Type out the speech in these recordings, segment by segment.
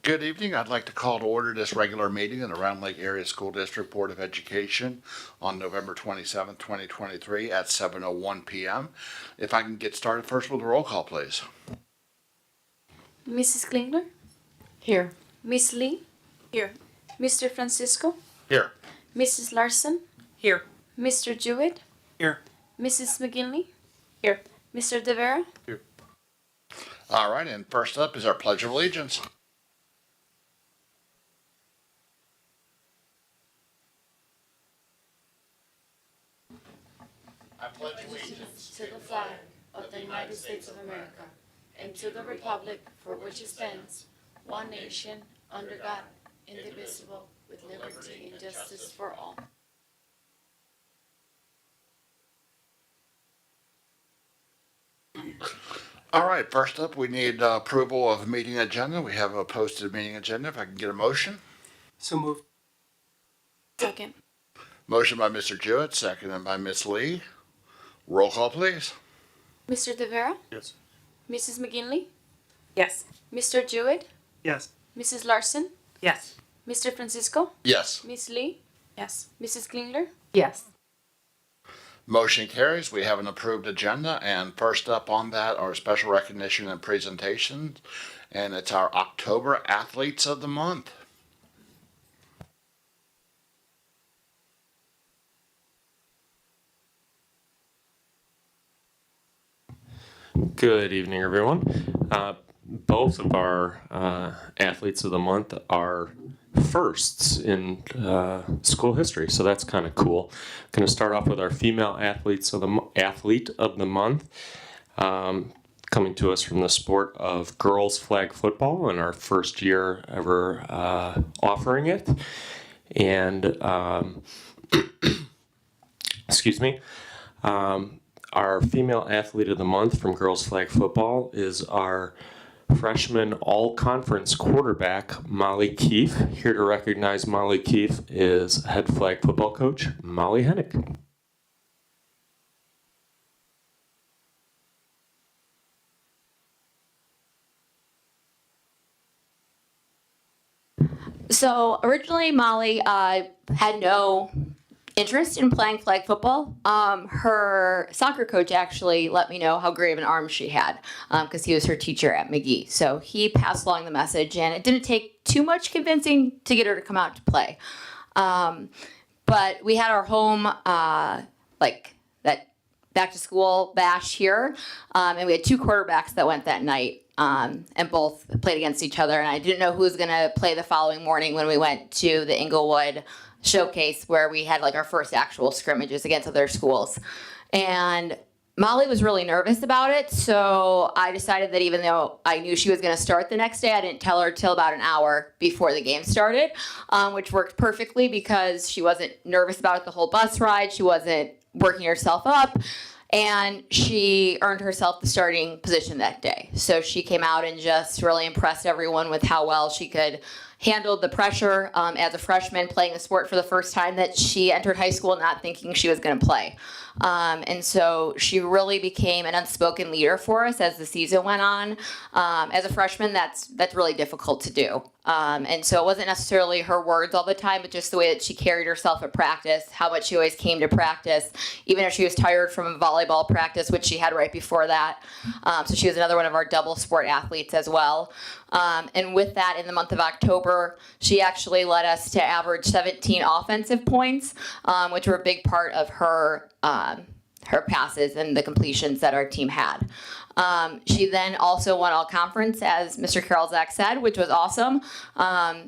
Good evening. I'd like to call to order this regular meeting in the Round Lake Area School District Board of Education on November 27th, 2023 at 7:01 p.m. If I can get started first with a roll call, please. Mrs. Klingler? Here. Miss Lee? Here. Mr. Francisco? Here. Mrs. Larson? Here. Mr. Jewett? Here. Mrs. McGinley? Here. Mr. De Vera? Here. All right, and first up is our Pledge of Allegiance. I pledge allegiance To the flag of the United States of America and to the republic for which it stands, one nation, under God, indivisible, with liberty and justice for all. All right, first up, we need approval of meeting agenda. We have a posted meeting agenda. If I can get a motion. So moved. Second. Motion by Mr. Jewett, seconded by Ms. Lee. Roll call, please. Mr. De Vera? Yes. Mrs. McGinley? Yes. Mr. Jewett? Yes. Mrs. Larson? Yes. Mr. Francisco? Yes. Miss Lee? Yes. Mrs. Klingler? Yes. Motion carries. We have an approved agenda, and first up on that are special recognition and presentations, and it's our October Athletes of the Month. Good evening, everyone. Both of our athletes of the month are firsts in school history, so that's kind of cool. Going to start off with our female athlete of the month, coming to us from the sport of girls flag football, in our first year ever offering it. And excuse me. Our female athlete of the month from girls flag football is our freshman all-conference quarterback, Molly Keefe. Here to recognize Molly Keefe is head flag football coach, Molly Hennick. So originally Molly had no interest in playing flag football. Her soccer coach actually let me know how great of an arm she had because he was her teacher at McGee. So he passed along the message, and it didn't take too much convincing to get her to come out to play. But we had our home that back to school bash here, and we had two quarterbacks that went that night. And both played against each other, and I didn't know who was going to play the following morning when we went to the Inglewood showcase where we had like our first actual scrimmages against other schools. And Molly was really nervous about it, so I decided that even though I knew she was going to start the next day, I didn't tell her till about an hour before the game started, which worked perfectly because she wasn't nervous about it the whole bus ride. She wasn't working herself up. And she earned herself the starting position that day. So she came out and just really impressed everyone with how well she could handle the pressure as a freshman playing the sport for the first time, that she entered high school not thinking she was going to play. And so she really became an unspoken leader for us as the season went on. As a freshman, that's really difficult to do. And so it wasn't necessarily her words all the time, but just the way that she carried herself at practice, how much she always came to practice, even if she was tired from a volleyball practice, which she had right before that. So she was another one of our double sport athletes as well. And with that, in the month of October, she actually led us to average 17 offensive points, which were a big part of her passes and the completions that our team had. She then also won all conference, as Mr. Karolzak said, which was awesome,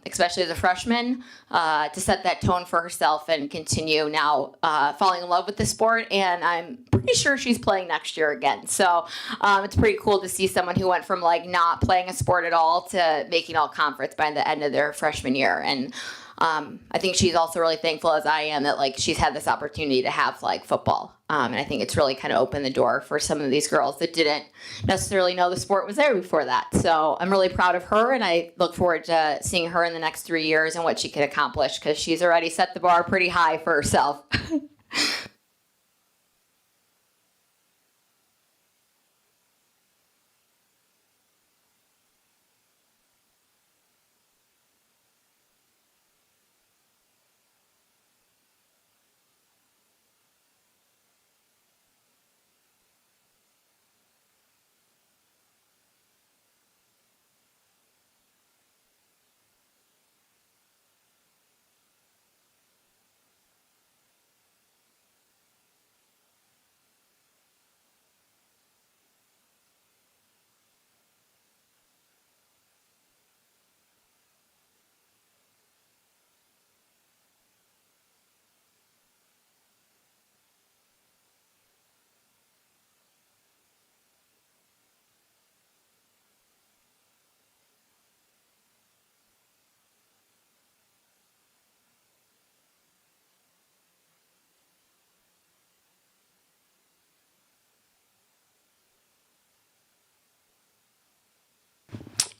especially as a freshman, to set that tone for herself and continue now falling in love with the sport. And I'm pretty sure she's playing next year again. So it's pretty cool to see someone who went from like not playing a sport at all to making all conference by the end of their freshman year. And I think she's also really thankful, as I am, that like she's had this opportunity to have flag football. And I think it's really kind of opened the door for some of these girls that didn't necessarily know the sport was there before that. So I'm really proud of her, and I look forward to seeing her in the next 3 years and what she can accomplish, because she's already set the bar pretty high for herself.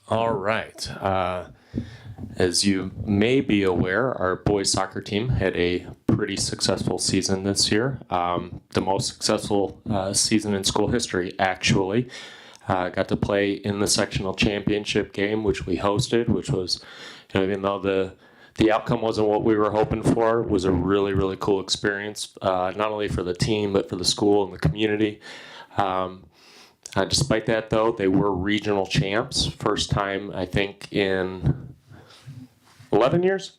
All right. As you may be aware, our boys soccer team had a pretty successful season this year. The most successful season in school history, actually. Got to play in the sectional championship game, which we hosted, which was, even though the outcome wasn't what we were hoping for, was a really, really cool experience, not only for the team, but for the school and the community. Despite that, though, they were regional champs. First time, I think, in 11 years?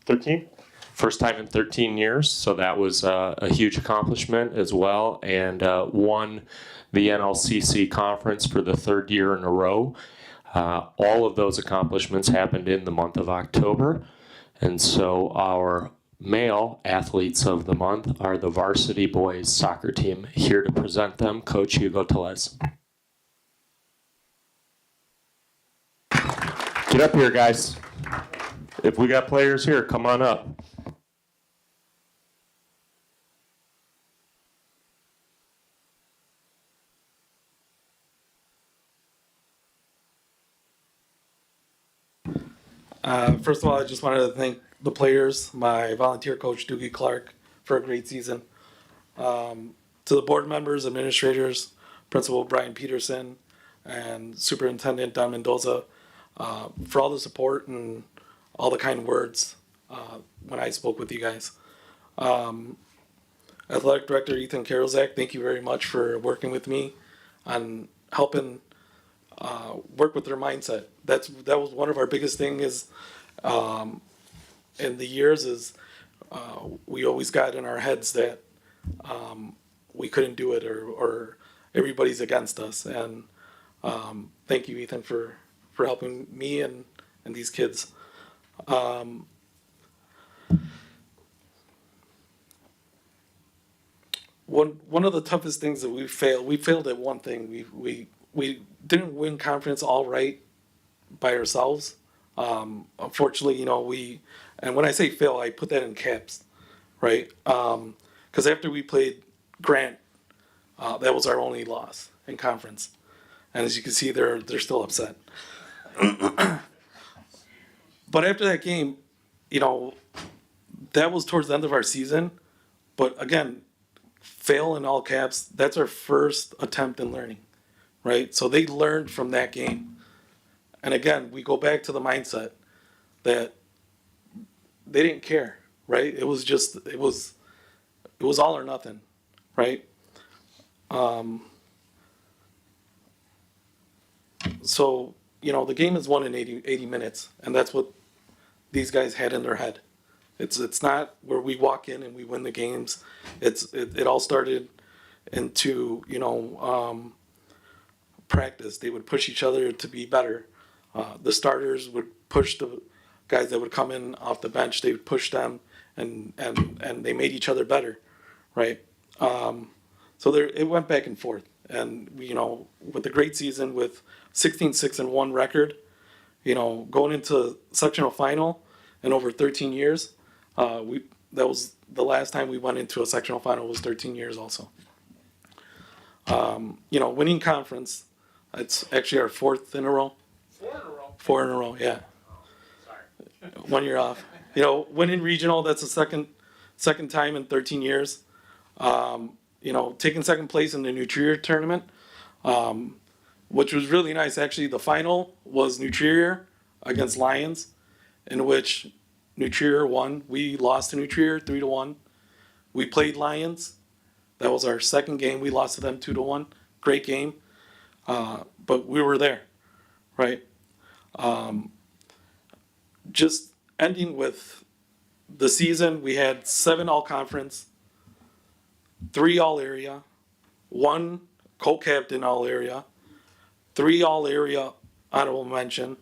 13? First time in 13 years. So that was a huge accomplishment as well. And won the NLCC conference for the third year in a row. All of those accomplishments happened in the month of October. And so our male athletes of the month are the varsity boys soccer team. Here to present them, Coach Hugo Telez. Get up here, guys. If we got players here, come on up. First of all, I just wanted to thank the players, my volunteer coach, Doogie Clark, for a great season. To the board members, administrators, Principal Brian Peterson, and Superintendent Don Mendoza, for all the support and all the kind words when I spoke with you guys. Athletic Director Ethan Karolzak, thank you very much for working with me on helping work with their mindset. That was one of our biggest things in the years is we always got in our heads that we couldn't do it or everybody's against us. And thank you, Ethan, for helping me and these kids. One of the toughest things that we failed at one thing. We didn't win conference all right by ourselves. Unfortunately, and when I say fail, I put that in caps, right? Because after we played Grant, that was our only loss in conference. And as you can see, they're still upset. But after that game, that was towards the end of our season. But again, fail in all caps, that's our first attempt in learning, right? So they learned from that game. And again, we go back to the mindset that they didn't care, right? It was all or nothing, right? So, the game is won in 80 minutes, and that's what these guys had in their head. It's not where we walk in and we win the games. It all started into, practice. They would push each other to be better. The starters would push the guys that would come in off the bench. They would push them, and they made each other better, right? So it went back and forth. And with a great season with 16-6-1 record, going into sectional final in over 13 years, that was the last time we went into a sectional final was 13 years also. Winning conference, it's actually our fourth in a row. 4 in a row, yeah. Sorry. 1 year off. Winning regional, that's the second time in 13 years. Taking second place in the New Trier tournament, which was really nice. Actually, the final was New Trier against Lions, in which New Trier won. We lost to New Trier 3-1. We played Lions. That was our second game. We lost to them 2-1. Great game. But we were there, right? Just ending with the season, we had 7 all-conference, 3 all-area, 1 co-captain all-area, 3 all-area honorable mention,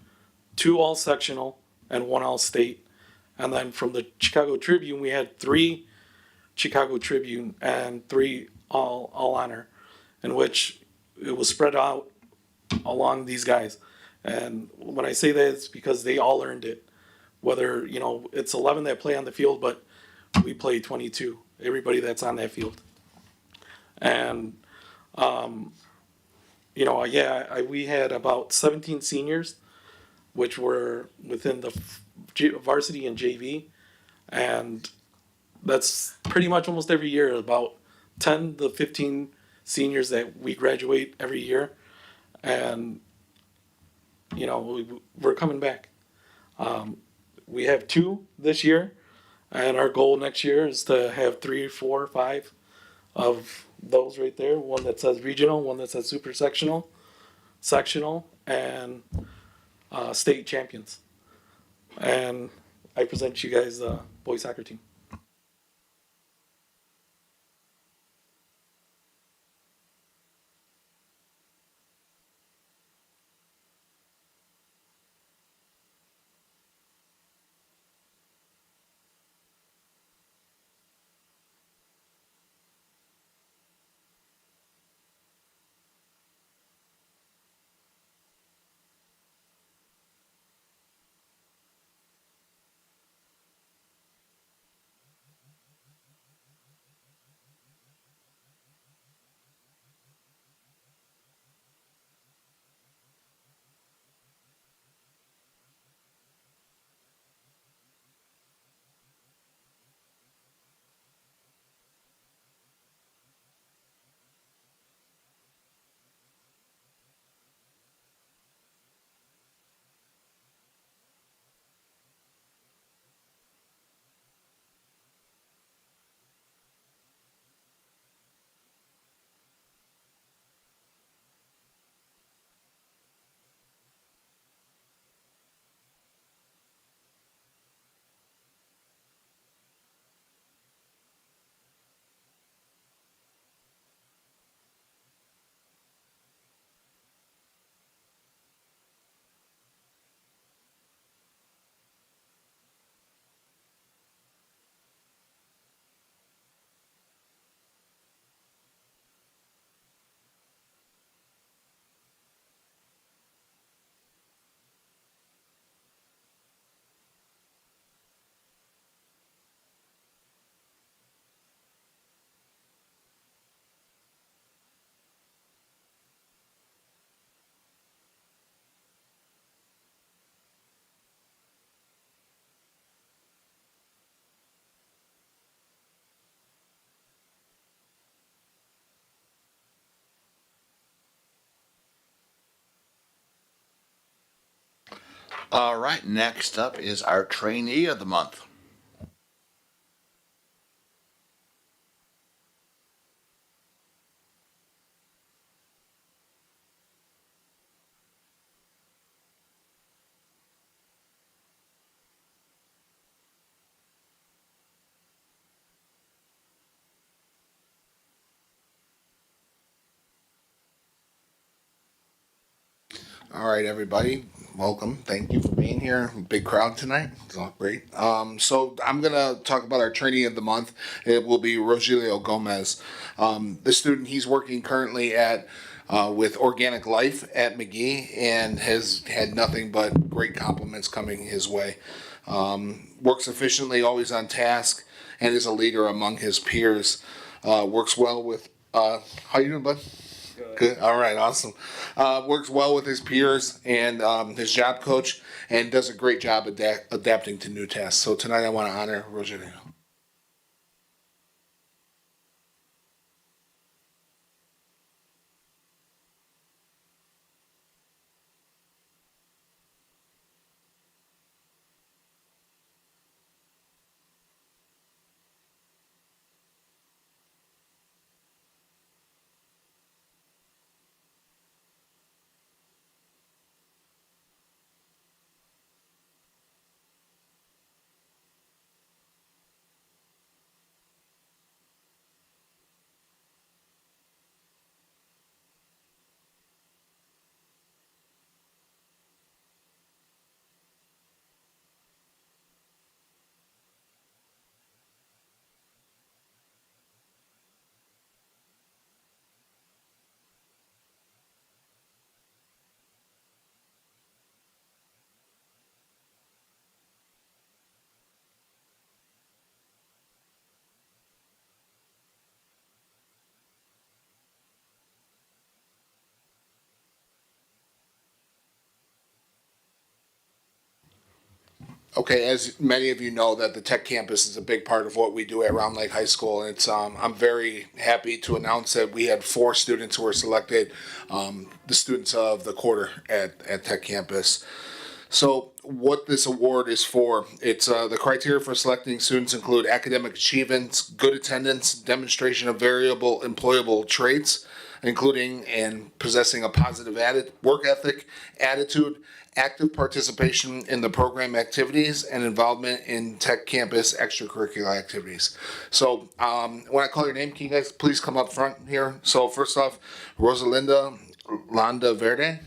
2 all-sectional, and 1 all-state. And then from the Chicago Tribune, we had 3 Chicago Tribune and 3 all-honor, in which it was spread out along these guys. And when I say that, it's because they all earned it. Whether, it's 11 that play on the field, but we play 22, everybody that's on that field. And we had about 17 seniors, which were within the varsity and JV, and that's pretty much almost every year. About 10 to 15 seniors that we graduate every year, and we're coming back. We have 2 this year, and our goal next year is to have 3, 4, 5 of those right there. One that says regional, one that says super sectional, and state champions. And I present you guys the boys soccer team. All right, next up is our trainee of the month. All right, everybody, welcome. Thank you for being here. Big crowd tonight. It's all great. So I'm gonna talk about our trainee of the month. It will be Rogelio Gomez. The student, he's working currently at with Organic Life at McGee and has had nothing but great compliments coming his way. Works efficiently, always on task, and is a leader among his peers. Works well with. How you doing, bud? Good. All right. Awesome. Works well with his peers and his job coach, and does a great job adapting to new tasks. So tonight I want to honor Rogelio. Okay, as many of you know, that the tech campus is a big part of what we do at Round Lake High School. And it's I'm very happy to announce that we had 4 students who were selected, the students of the quarter at tech campus. So what this award is for, it's the criteria for selecting students include academic achievements, good attendance, demonstration of variable employable traits, including and possessing a positive work ethic, attitude, active participation in the program activities, and involvement in tech campus extracurricular activities. So when I call your name, can you guys please come up front here? So first off, Rosalinda Landa Verde.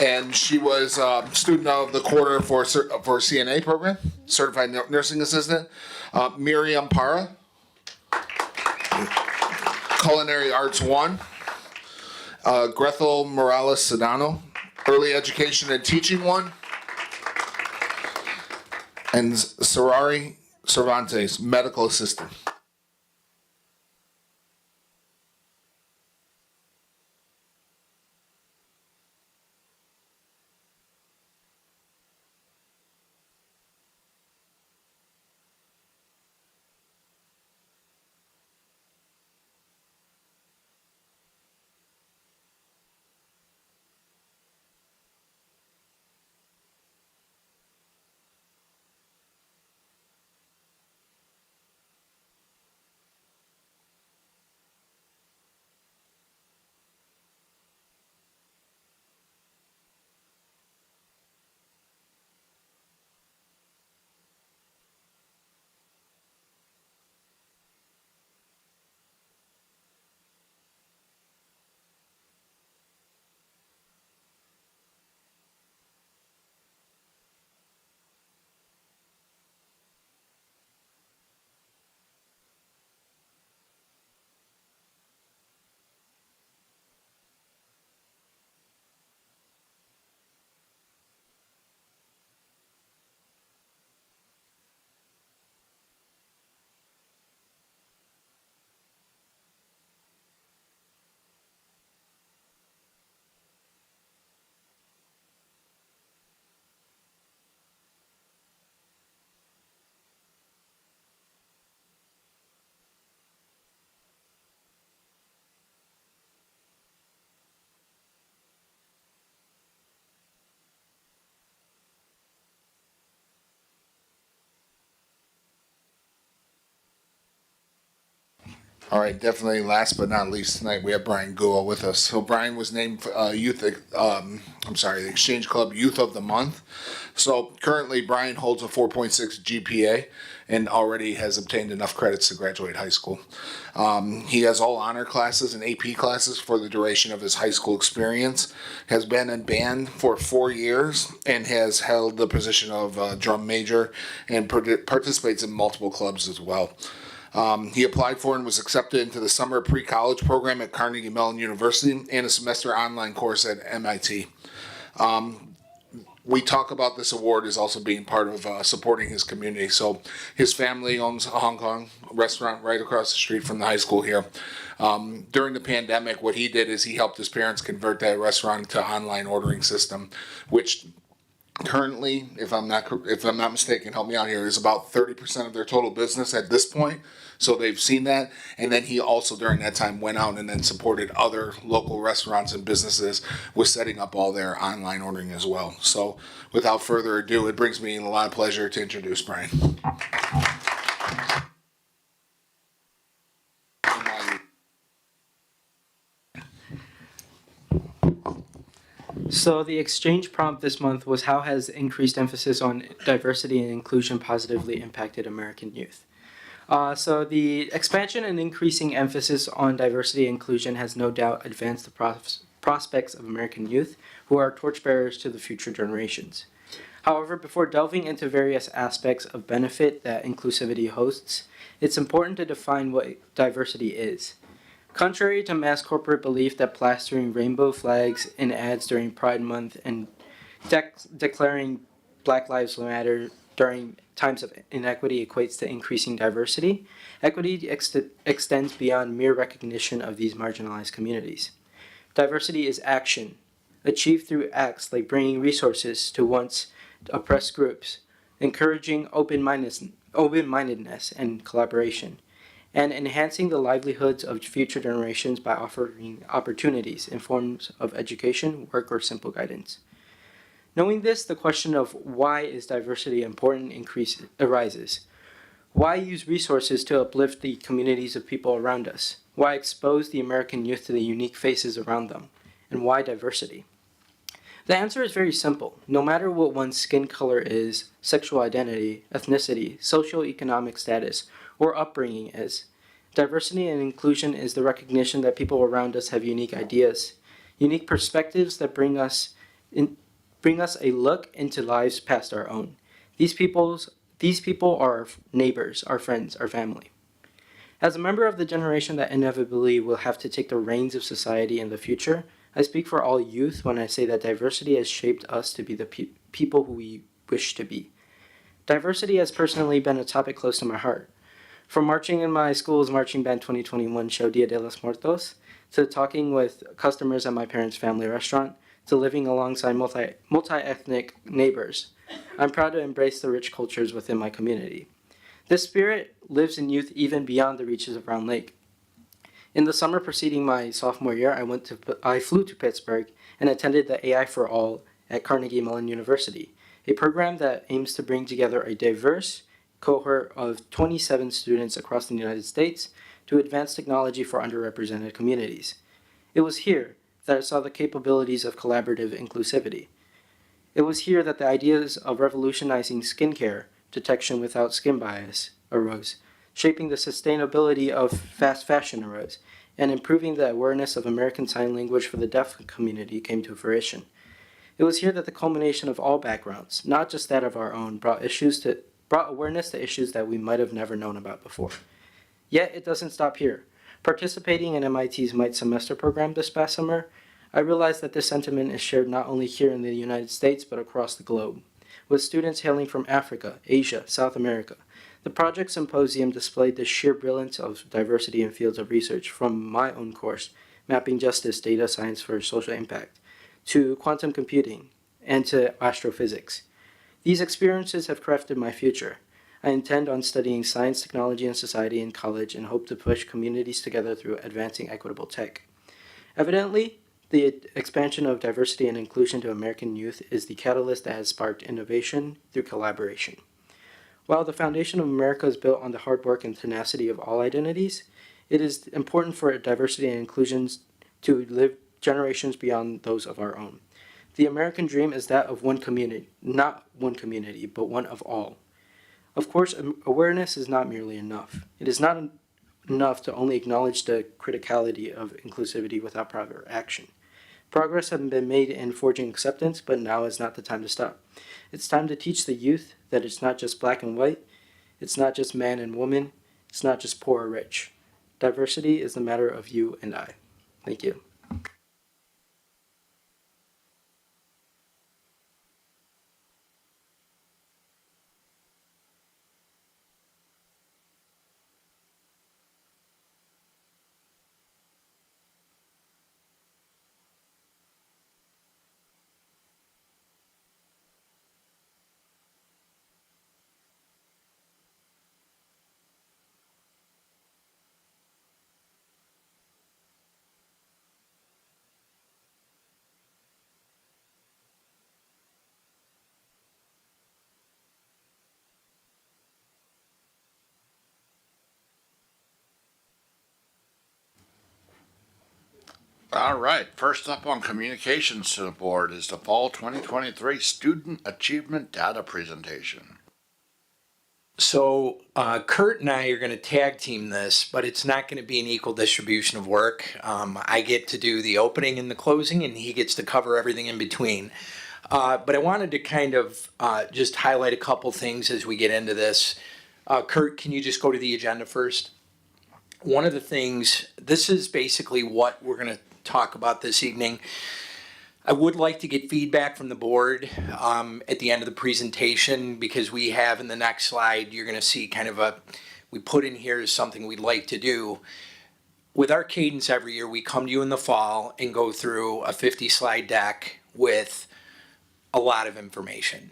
And she was student of the quarter for CNA program, certified nursing assistant. Miriam Para, Culinary Arts 1. Grethel Morales Sedano, Early Education and Teaching 1. And Sarari Cervantes, Medical Assistant. All right, definitely last but not least tonight, we have Brian Gould with us. So Brian was named the Exchange Club Youth of the Month. So currently Brian holds a 4.6 GPA and already has obtained enough credits to graduate high school. He has all honor classes and AP classes for the duration of his high school experience, has been in band for 4 years, and has held the position of drum major and participates in multiple clubs as well. He applied for and was accepted into the summer pre-college program at Carnegie Mellon University and a semester online course at MIT. We talk about this award as also being part of supporting his community. So his family owns a Hong Kong restaurant right across the street from the high school here. During the pandemic, what he did is he helped his parents convert that restaurant to online ordering system, which currently, if I'm not mistaken, help me out here, is about 30% of their total business at this point. So they've seen that, and then he also during that time went out and then supported other local restaurants and businesses with setting up all their online ordering as well. So without further ado, it brings me a lot of pleasure to introduce Brian. So the exchange prompt this month was, how has increased emphasis on diversity and inclusion positively impacted American youth? So the expansion and increasing emphasis on diversity and inclusion has no doubt advanced the prospects of American youth, who are torchbearers to the future generations. However, before delving into various aspects of benefit that inclusivity hosts, it's important to define what diversity is. Contrary to mass corporate belief that plastering rainbow flags in ads during Pride Month and declaring Black Lives Matter during times of inequity equates to increasing diversity, equity extends beyond mere recognition of these marginalized communities. Diversity is action, achieved through acts like bringing resources to once oppressed groups, encouraging open-mindedness and collaboration, and enhancing the livelihoods of future generations by offering opportunities in forms of education, work, or simple guidance. Knowing this, the question of why is diversity important arises. Why use resources to uplift the communities of people around us? Why expose the American youth to the unique faces around them? And why diversity? The answer is very simple. No matter what one's skin color is, sexual identity, ethnicity, socioeconomic status, or upbringing is, diversity and inclusion is the recognition that people around us have unique ideas, unique perspectives that bring us a look into lives past our own. These people are our neighbors, our friends, our family. As a member of the generation that inevitably will have to take the reins of society in the future, I speak for all youth when I say that diversity has shaped us to be the people who we wish to be. Diversity has personally been a topic close to my heart. From marching in my school's marching band 2021 show Dia de los Muertos, to talking with customers at my parents' family restaurant, to living alongside multi-ethnic neighbors, I'm proud to embrace the rich cultures within my community. This spirit lives in youth even beyond the reaches of Round Lake. In the summer preceding my sophomore year, I flew to Pittsburgh and attended the AI for All at Carnegie Mellon University, a program that aims to bring together a diverse cohort of 27 students across the United States to advance technology for underrepresented communities. It was here that I saw the capabilities of collaborative inclusivity. It was here that the ideas of revolutionizing skincare detection without skin bias arose, shaping the sustainability of fast fashion arose, and improving the awareness of American Sign Language for the deaf community came to fruition. It was here that the culmination of all backgrounds, not just that of our own, brought awareness to issues that we might have never known about before. Yet it doesn't stop here. Participating in MIT's Might Semester program this past summer, I realized that this sentiment is shared not only here in the United States but across the globe, with students hailing from Africa, Asia, South America. The project symposium displayed the sheer brilliance of diversity in fields of research, from my own course, Mapping Justice Data Science for Social Impact, to quantum computing, and to astrophysics. These experiences have crafted my future. I intend on studying science, technology, and society in college and hope to push communities together through advancing equitable tech. Evidently, the expansion of diversity and inclusion to American youth is the catalyst that has sparked innovation through collaboration. While the foundation of America is built on the hard work and tenacity of all identities, it is important for diversity and inclusion to live generations beyond those of our own. The American dream is that of one community, not one community, but one of all. Of course, awareness is not merely enough. It is not enough to only acknowledge the criticality of inclusivity without proper action. Progress has been made in forging acceptance, but now is not the time to stop. It's time to teach the youth that it's not just black and white, it's not just man and woman, it's not just poor or rich. Diversity is the matter of you and I. Thank you. All right, first up on communications to the board is the Fall 2023 Student Achievement Data Presentation. So Kurt and I are going to tag team this, but it's not going to be an equal distribution of work. I get to do the opening and the closing, and he gets to cover everything in between. But I wanted to kind of just highlight a couple things as we get into this. Kurt, can you just go to the agenda first? One of the things, this is basically what we're going to talk about this evening. I would like to get feedback from the board at the end of the presentation, because we have in the next slide, you're going to see kind of we put in here is something we'd like to do. With our cadence every year, we come to you in the fall and go through a 50 slide deck with a lot of information.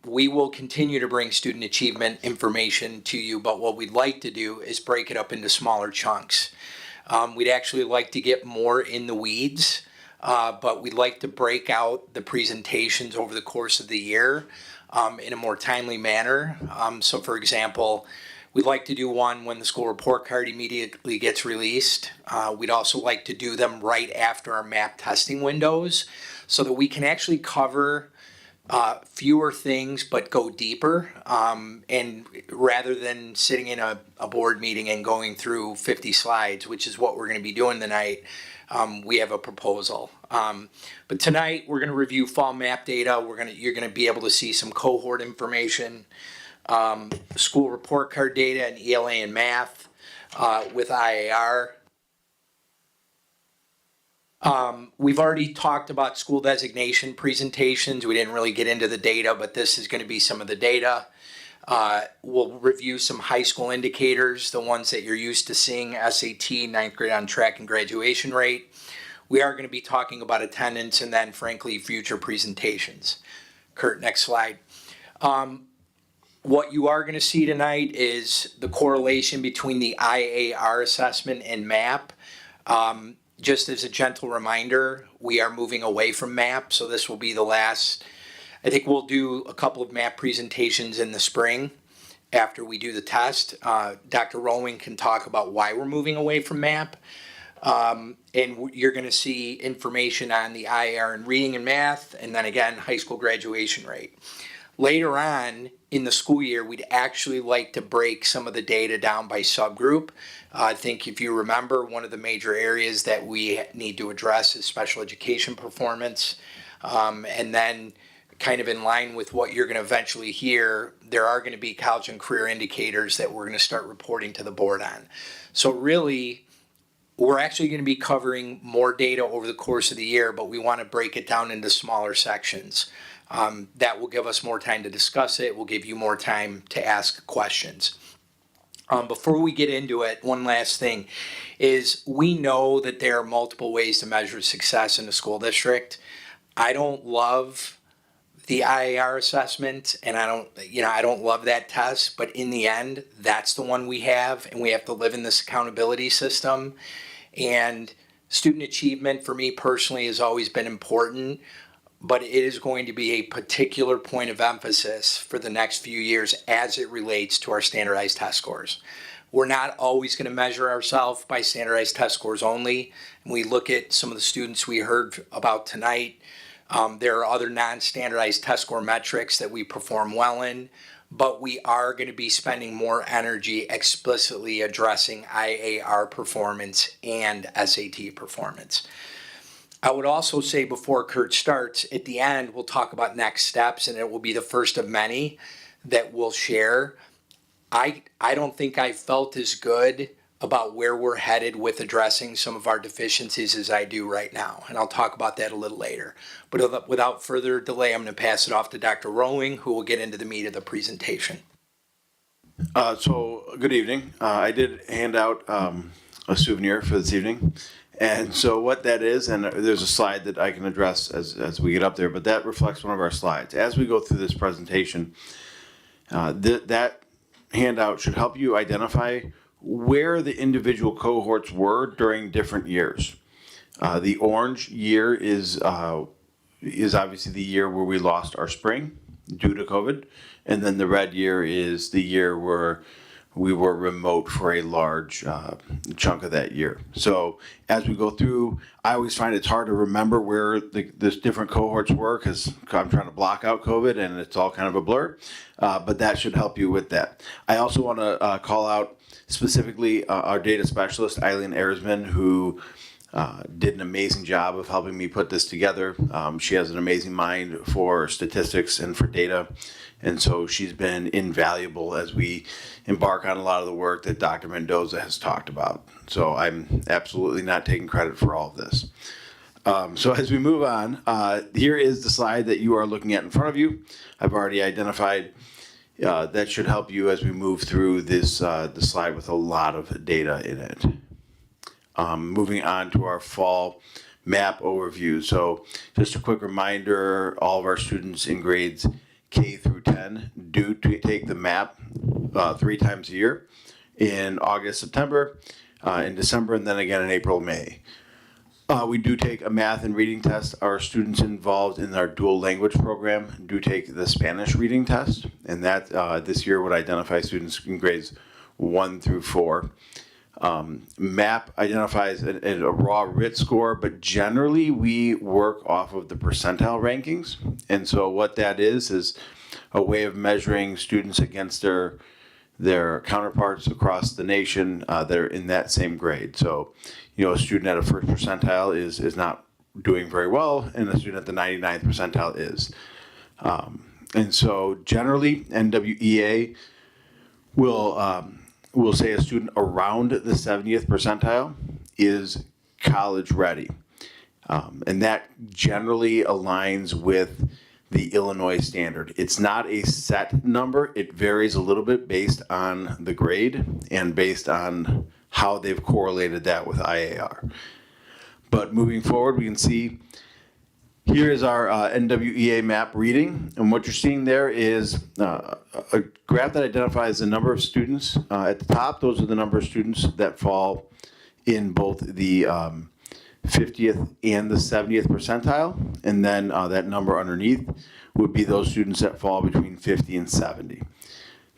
We will continue to bring student achievement information to you, but what we'd like to do is break it up into smaller chunks. We'd actually like to get more in the weeds, but we'd like to break out the presentations over the course of the year in a more timely manner. So for example, we'd like to do one when the school report card immediately gets released. We'd also like to do them right after our MAP testing windows so that we can actually cover fewer things but go deeper, and rather than sitting in a board meeting and going through 50 slides, which is what we're going to be doing tonight, we have a proposal. But tonight we're going to review fall map data. You're going to be able to see some cohort information, school report card data and ELA and math with IAR. We've already talked about school designation presentations. We didn't really get into the data, but this is going to be some of the data. We'll review some high school indicators, the ones that you're used to seeing: SAT, ninth grade on track, and graduation rate. We are going to be talking about attendance and then, frankly, future presentations. Kurt, next slide. What you are going to see tonight is the correlation between the IAR assessment and MAP. Just as a gentle reminder, we are moving away from MAP, so this will be the last. I think we'll do a couple of MAP presentations in the spring after we do the test. Dr. Rowling can talk about why we're moving away from MAP. And you're going to see information on the IAR in reading and math, and then again, high school graduation rate. Later on in the school year, we'd actually like to break some of the data down by subgroup. I think if you remember, one of the major areas that we need to address is special education performance. And then kind of in line with what you're going to eventually hear, there are going to be college and career indicators that we're going to start reporting to the board on. So really, we're actually going to be covering more data over the course of the year, but we want to break it down into smaller sections. That will give us more time to discuss it. Will give you more time to ask questions. Before we get into it, one last thing is we know that there are multiple ways to measure success in a school district. I don't love the IAR assessment, and I don't love that test, but in the end, that's the one we have, and we have to live in this accountability system. And student achievement for me personally has always been important, but it is going to be a particular point of emphasis for the next few years as it relates to our standardized test scores. We're not always going to measure ourselves by standardized test scores only. When we look at some of the students we heard about tonight, there are other non-standardized test score metrics that we perform well in, but we are going to be spending more energy explicitly addressing IAR performance and SAT performance. I would also say before Kurt starts, at the end, we'll talk about next steps, and it will be the first of many that we'll share. I don't think I felt as good about where we're headed with addressing some of our deficiencies as I do right now, and I'll talk about that a little later. But without further delay, I'm going to pass it off to Dr. Rowling, who will get into the meat of the presentation. So good evening. I did hand out a souvenir for this evening. And so what that is, and there's a slide that I can address as we get up there, but that reflects one of our slides. As we go through this presentation, that handout should help you identify where the individual cohorts were during different years. The orange year is obviously the year where we lost our spring due to COVID, and then the red year is the year where we were remote for a large chunk of that year. So as we go through, I always find it's hard to remember where the different cohorts were because I'm trying to block out COVID and it's all kind of a blur, but that should help you with that. I also want to call out specifically our data specialist, Eileen Erzman, who did an amazing job of helping me put this together. She has an amazing mind for statistics and for data. And so she's been invaluable as we embark on a lot of the work that Dr. Mendoza has talked about. So I'm absolutely not taking credit for all of this. So as we move on, here is the slide that you are looking at in front of you. I've already identified that should help you as we move through this the slide with a lot of data in it. Moving on to our fall map overview. So just a quick reminder, all of our students in grades K through 10 do take the MAP 3 times a year in August, September, in December, and then again in April, May. We do take a math and reading test. Our students involved in our dual language program do take the Spanish reading test, and that this year would identify students in grades 1 through 4. MAP identifies a raw RIT score, but generally we work off of the percentile rankings. And so what that is a way of measuring students against their counterparts across the nation that are in that same grade. So, a student at a first percentile is not doing very well, and a student at the 99th percentile is. And so generally, NWEA will say a student around the 70th percentile is college ready. And that generally aligns with the Illinois standard. It's not a set number. It varies a little bit based on the grade and based on how they've correlated that with IAR. But moving forward, we can see here is our NWEA MAP reading, and what you're seeing there is a graph that identifies the number of students. At the top, those are the number of students that fall in both the 50th and the 70th percentile, and then that number underneath would be those students that fall between 50 and 70.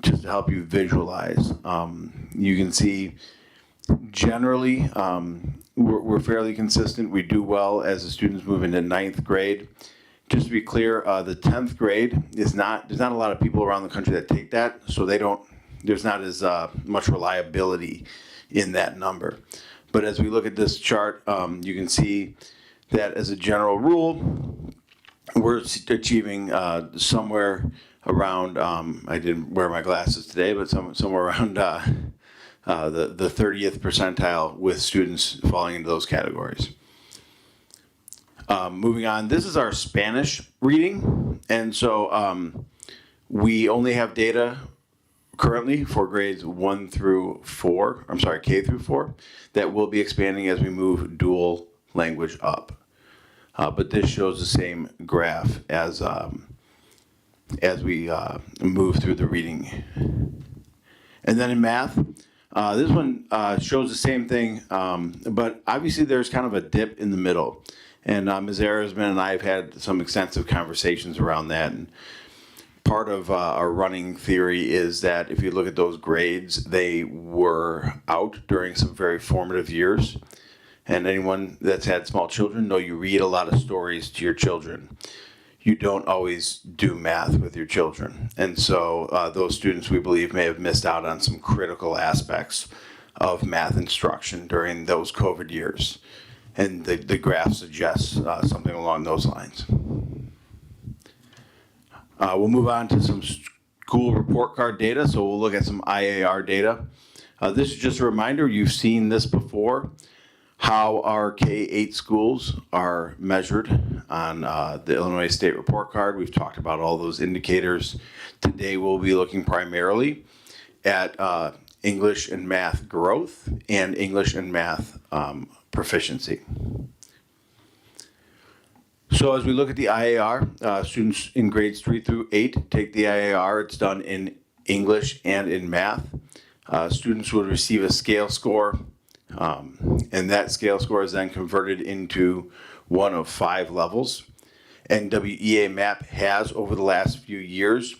Just to help you visualize, you can see generally we're fairly consistent. We do well as the students move into 9th grade. Just to be clear, the 10th grade there's not a lot of people around the country that take that, so there's not as much reliability in that number. But as we look at this chart, you can see that as a general rule, we're achieving somewhere around, I didn't wear my glasses today, but somewhere around the 30th percentile with students falling into those categories. Moving on, this is our Spanish reading, and so we only have data currently for grades 1 through 4, K through 4, that will be expanding as we move dual language up. But this shows the same graph as we move through the reading. And then in math, this one shows the same thing, but obviously there's kind of a dip in the middle. And Ms. Arizman and I have had some extensive conversations around that. And part of our running theory is that if you look at those grades, they were out during some very formative years. And anyone that's had small children know you read a lot of stories to your children. You don't always do math with your children. And so those students, we believe, may have missed out on some critical aspects of math instruction during those COVID years. And the graph suggests something along those lines. We'll move on to some school report card data. So we'll look at some IAR data. This is just a reminder, you've seen this before, how our K-8 schools are measured on the Illinois State Report Card. We've talked about all those indicators. Today we'll be looking primarily at English and math growth and English and math proficiency. So as we look at the IAR, students in grades 3 through 8 take the IAR. It's done in English and in math. Students will receive a scale score, and that scale score is then converted into one of 5 levels. NWEA MAP has, over the last few years,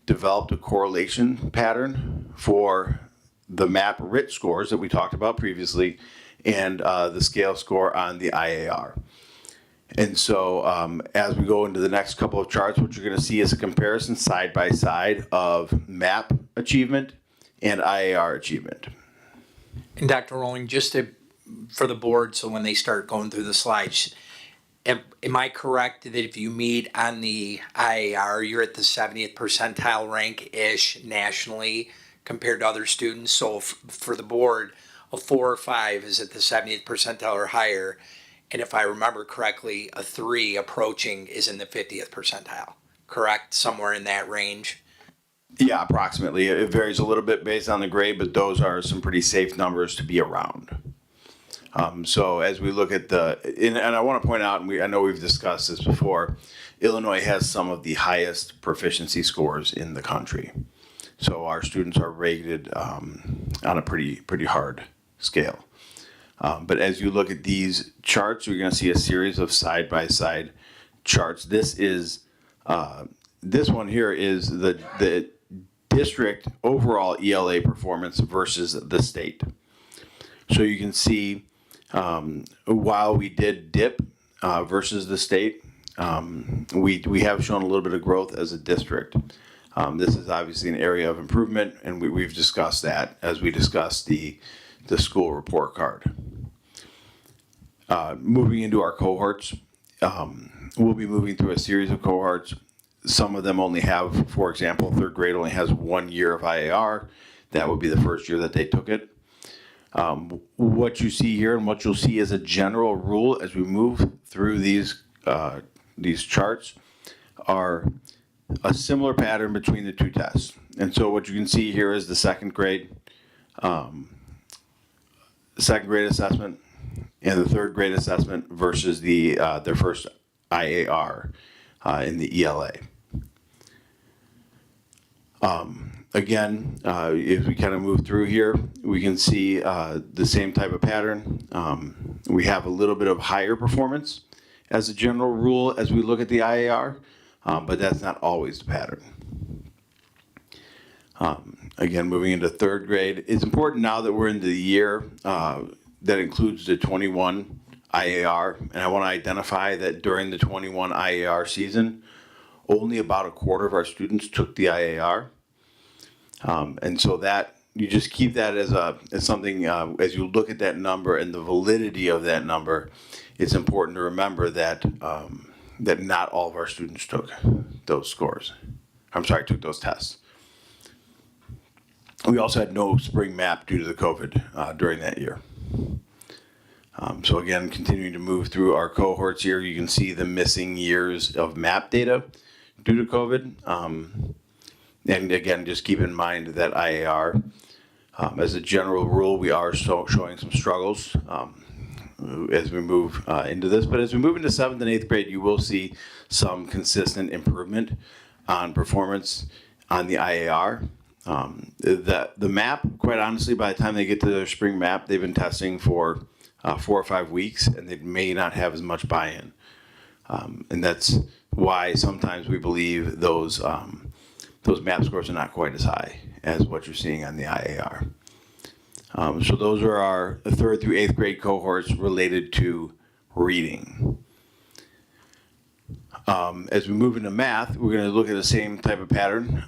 developed a correlation pattern for the MAP RIT scores that we talked about previously and the scale score on the IAR. And so as we go into the next couple of charts, what you're going to see is a comparison side by side of MAP achievement and IAR achievement. And Dr. Rowling, for the board, so when they start going through the slides, am I correct that if you meet on the IAR, you're at the 70th percentile rank-ish nationally compared to other students? So for the board, a 4 or 5 is at the 70th percentile or higher. And if I remember correctly, a 3 approaching is in the 50th percentile, correct? Somewhere in that range? Yeah, approximately. It varies a little bit based on the grade, but those are some pretty safe numbers to be around. So as we look at and I want to point out, and I know we've discussed this before, Illinois has some of the highest proficiency scores in the country. So our students are rated on a pretty hard scale. But as you look at these charts, you're going to see a series of side-by-side charts. This one here is the district overall ELA performance versus the state. So you can see while we did dip versus the state, we have shown a little bit of growth as a district. This is obviously an area of improvement, and we've discussed that as we discussed the school report card. Moving into our cohorts, we'll be moving through a series of cohorts. Some of them only have, for example, third grade only has 1 year of IAR. That would be the first year that they took it. What you see here and what you'll see as a general rule as we move through these charts are a similar pattern between the two tests. And so what you can see here is the second grade assessment and the third grade assessment versus their first IAR in the ELA. Again, if we kind of move through here, we can see the same type of pattern. We have a little bit of higher performance as a general rule as we look at the IAR, but that's not always the pattern. Again, moving into third grade, it's important now that we're into the year that includes the 21 IAR, and I want to identify that during the 21 IAR season, only about a quarter of our students took the IAR. And so that you just keep that as something as you look at that number and the validity of that number. It's important to remember that that not all of our students took those scores. Took those tests. We also had no spring map due to the COVID during that year. So again, continuing to move through our cohorts here, you can see the missing years of map data due to COVID. And again, just keep in mind that IAR, as a general rule, we are showing some struggles as we move into this. But as we move into 7th and 8th grade, you will see some consistent improvement on performance on the IAR. The map, quite honestly, by the time they get to their spring map, they've been testing for 4 or 5 weeks, and they may not have as much buy-in. And that's why sometimes we believe those map scores are not quite as high as what you're seeing on the IAR. So those are our 3rd through 8th grade cohorts related to reading. As we move into math, we're going to look at the same type of pattern.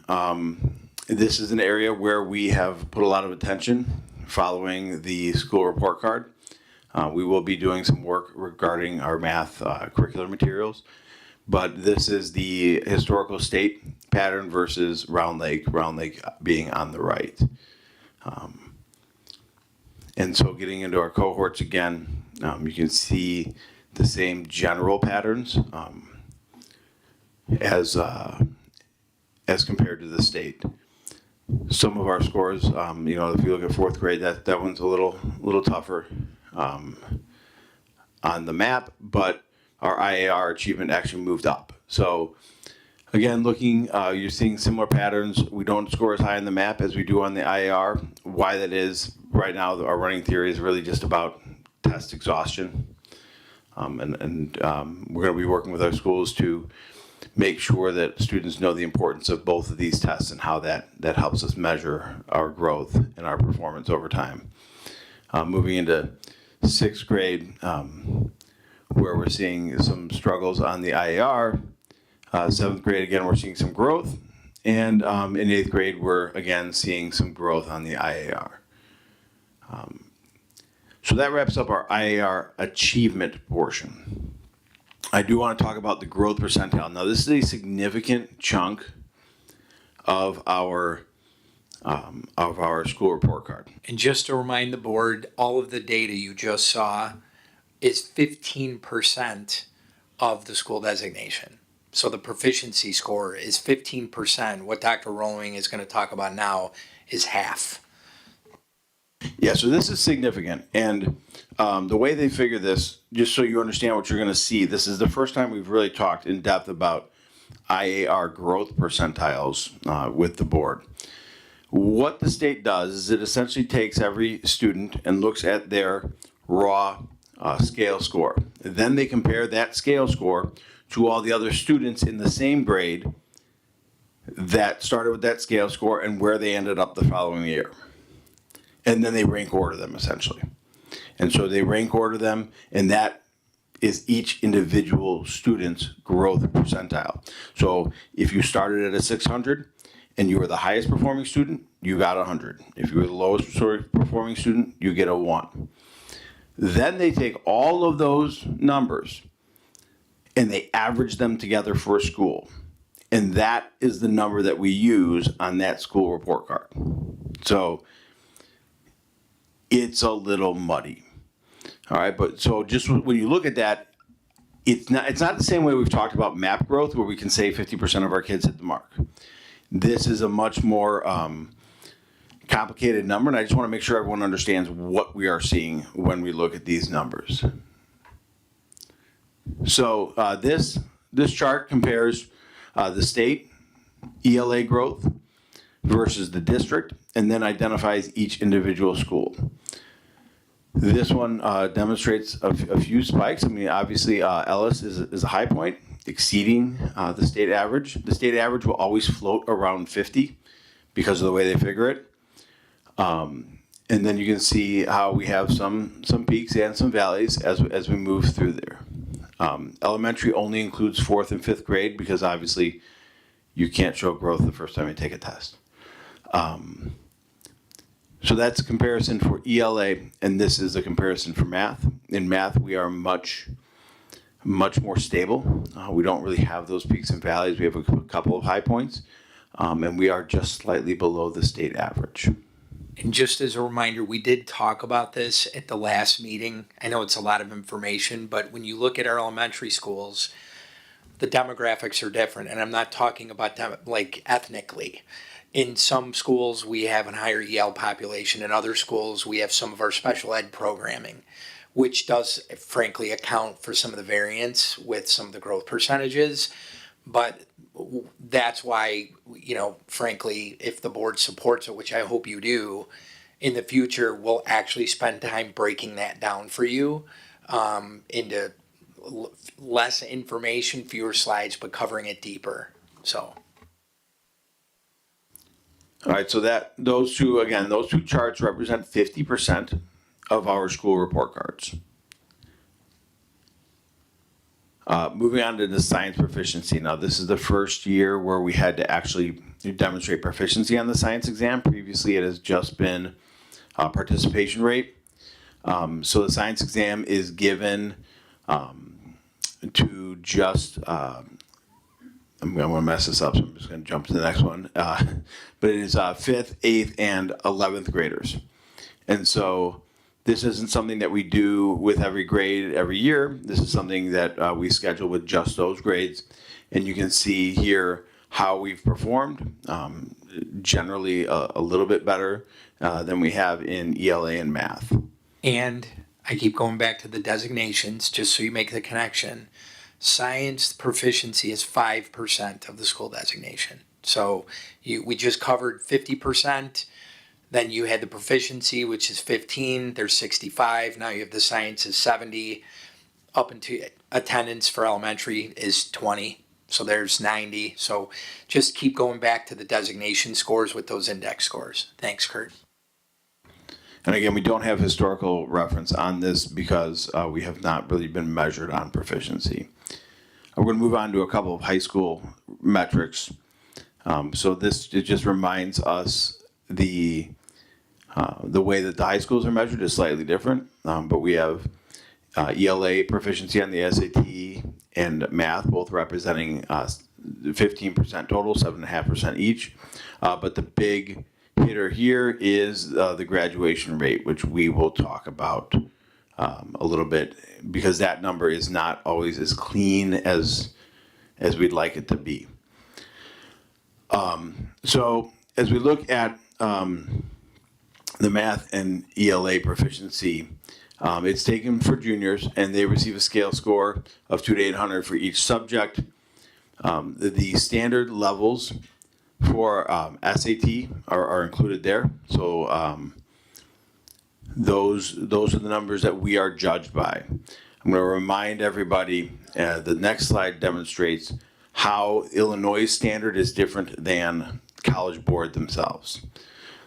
This is an area where we have put a lot of attention following the school report card. We will be doing some work regarding our math curricular materials. But this is the historical state pattern versus Round Lake being on the right. And so getting into our cohorts again, you can see the same general patterns as compared to the state. Some of our scores, if you look at 4th grade, that one's a little tougher on the map, but our IAR achievement actually moved up. So again, looking, you're seeing similar patterns. We don't score as high on the map as we do on the IAR. Why that is, right now, our running theory is really just about test exhaustion. We're going to be working with our schools to make sure that students know the importance of both of these tests and how that helps us measure our growth and our performance over time. Moving into 6th grade, where we're seeing some struggles on the IAR. 7th grade, again, we're seeing some growth. And in 8th grade, we're, again, seeing some growth on the IAR. So that wraps up our IAR achievement portion. I do want to talk about the growth percentile. Now, this is a significant chunk of our school report card. And just to remind the board, all of the data you just saw is 15% of the school designation. So the proficiency score is 15%. What Dr. Rowling is going to talk about now is half. Yeah, so this is significant, and the way they figure this, just so you understand what you're going to see, this is the first time we've really talked in depth about IAR growth percentiles with the board. What the state does is it essentially takes every student and looks at their raw scale score. Then they compare that scale score to all the other students in the same grade that started with that scale score and where they ended up the following year. And then they rank order them essentially. And so they rank order them, and that is each individual student's growth percentile. So if you started at a 600 and you were the highest performing student, you got 100. If you were the lowest performing student, you get a 1. Then they take all of those numbers and they average them together for a school. And that is the number that we use on that school report card. So it's a little muddy. All right, but so just when you look at that, it's not the same way we've talked about map growth where we can say 50% of our kids hit the mark. This is a much more complicated number, and I just want to make sure everyone understands what we are seeing when we look at these numbers. So this chart compares the state ELA growth versus the district, and then identifies each individual school. This one demonstrates a few spikes. I mean, obviously Ellis is a high point, exceeding the state average. The state average will always float around 50 because of the way they figure it. And then you can see how we have some peaks and some valleys as we move through there. Elementary only includes 4th and 5th grade because obviously you can't show growth the first time you take a test. So that's a comparison for ELA, and this is a comparison for math. In math, we are much more stable. We don't really have those peaks and valleys. We have a couple of high points, and we are just slightly below the state average. And just as a reminder, we did talk about this at the last meeting. I know it's a lot of information, but when you look at our elementary schools, the demographics are different. And I'm not talking about them like ethnically. In some schools, we have a higher EL population. In other schools, we have some of our special ed programming, which does frankly account for some of the variance with some of the growth percentages. But that's why, you know, frankly, if the board supports it, which I hope you do, in the future, we'll actually spend time breaking that down for you into less information, fewer slides, but covering it deeper. So. All right, so those two charts represent 50% of our school report cards. Moving on to the science proficiency. Now, this is the first year where we had to actually demonstrate proficiency on the science exam. Previously, it has just been participation rate. So the science exam is given to just, I'm going to mess this up, so I'm just going to jump to the next one. But it is 5th, 8th, and 11th graders. And so this isn't something that we do with every grade every year. This is something that we schedule with just those grades. And you can see here how we've performed, generally a little bit better than we have in ELA and math. And I keep going back to the designations, just so you make the connection. Science proficiency is 5% of the school designation. So we just covered 50%. Then you had the proficiency, which is 15. There's 65. Now you have the science is 70. Up into attendance for elementary is 20. So there's 90. So just keep going back to the designation scores with those index scores. Thanks, Kurt. And again, we don't have historical reference on this because we have not really been measured on proficiency. We're going to move on to a couple of high school metrics. So it just reminds us the way that the high schools are measured is slightly different, but we have ELA proficiency on the SAT and math, both representing 15% total, 7.5% each. But the big hitter here is the graduation rate, which we will talk about a little bit, because that number is not always as clean as we'd like it to be. So as we look at the math and ELA proficiency. It's taken for juniors, and they receive a scale score of 2 to 800 for each subject. The standard levels for SAT are included there. So those are the numbers that we are judged by. I'm going to remind everybody, the next slide demonstrates how Illinois standard is different than College Board themselves.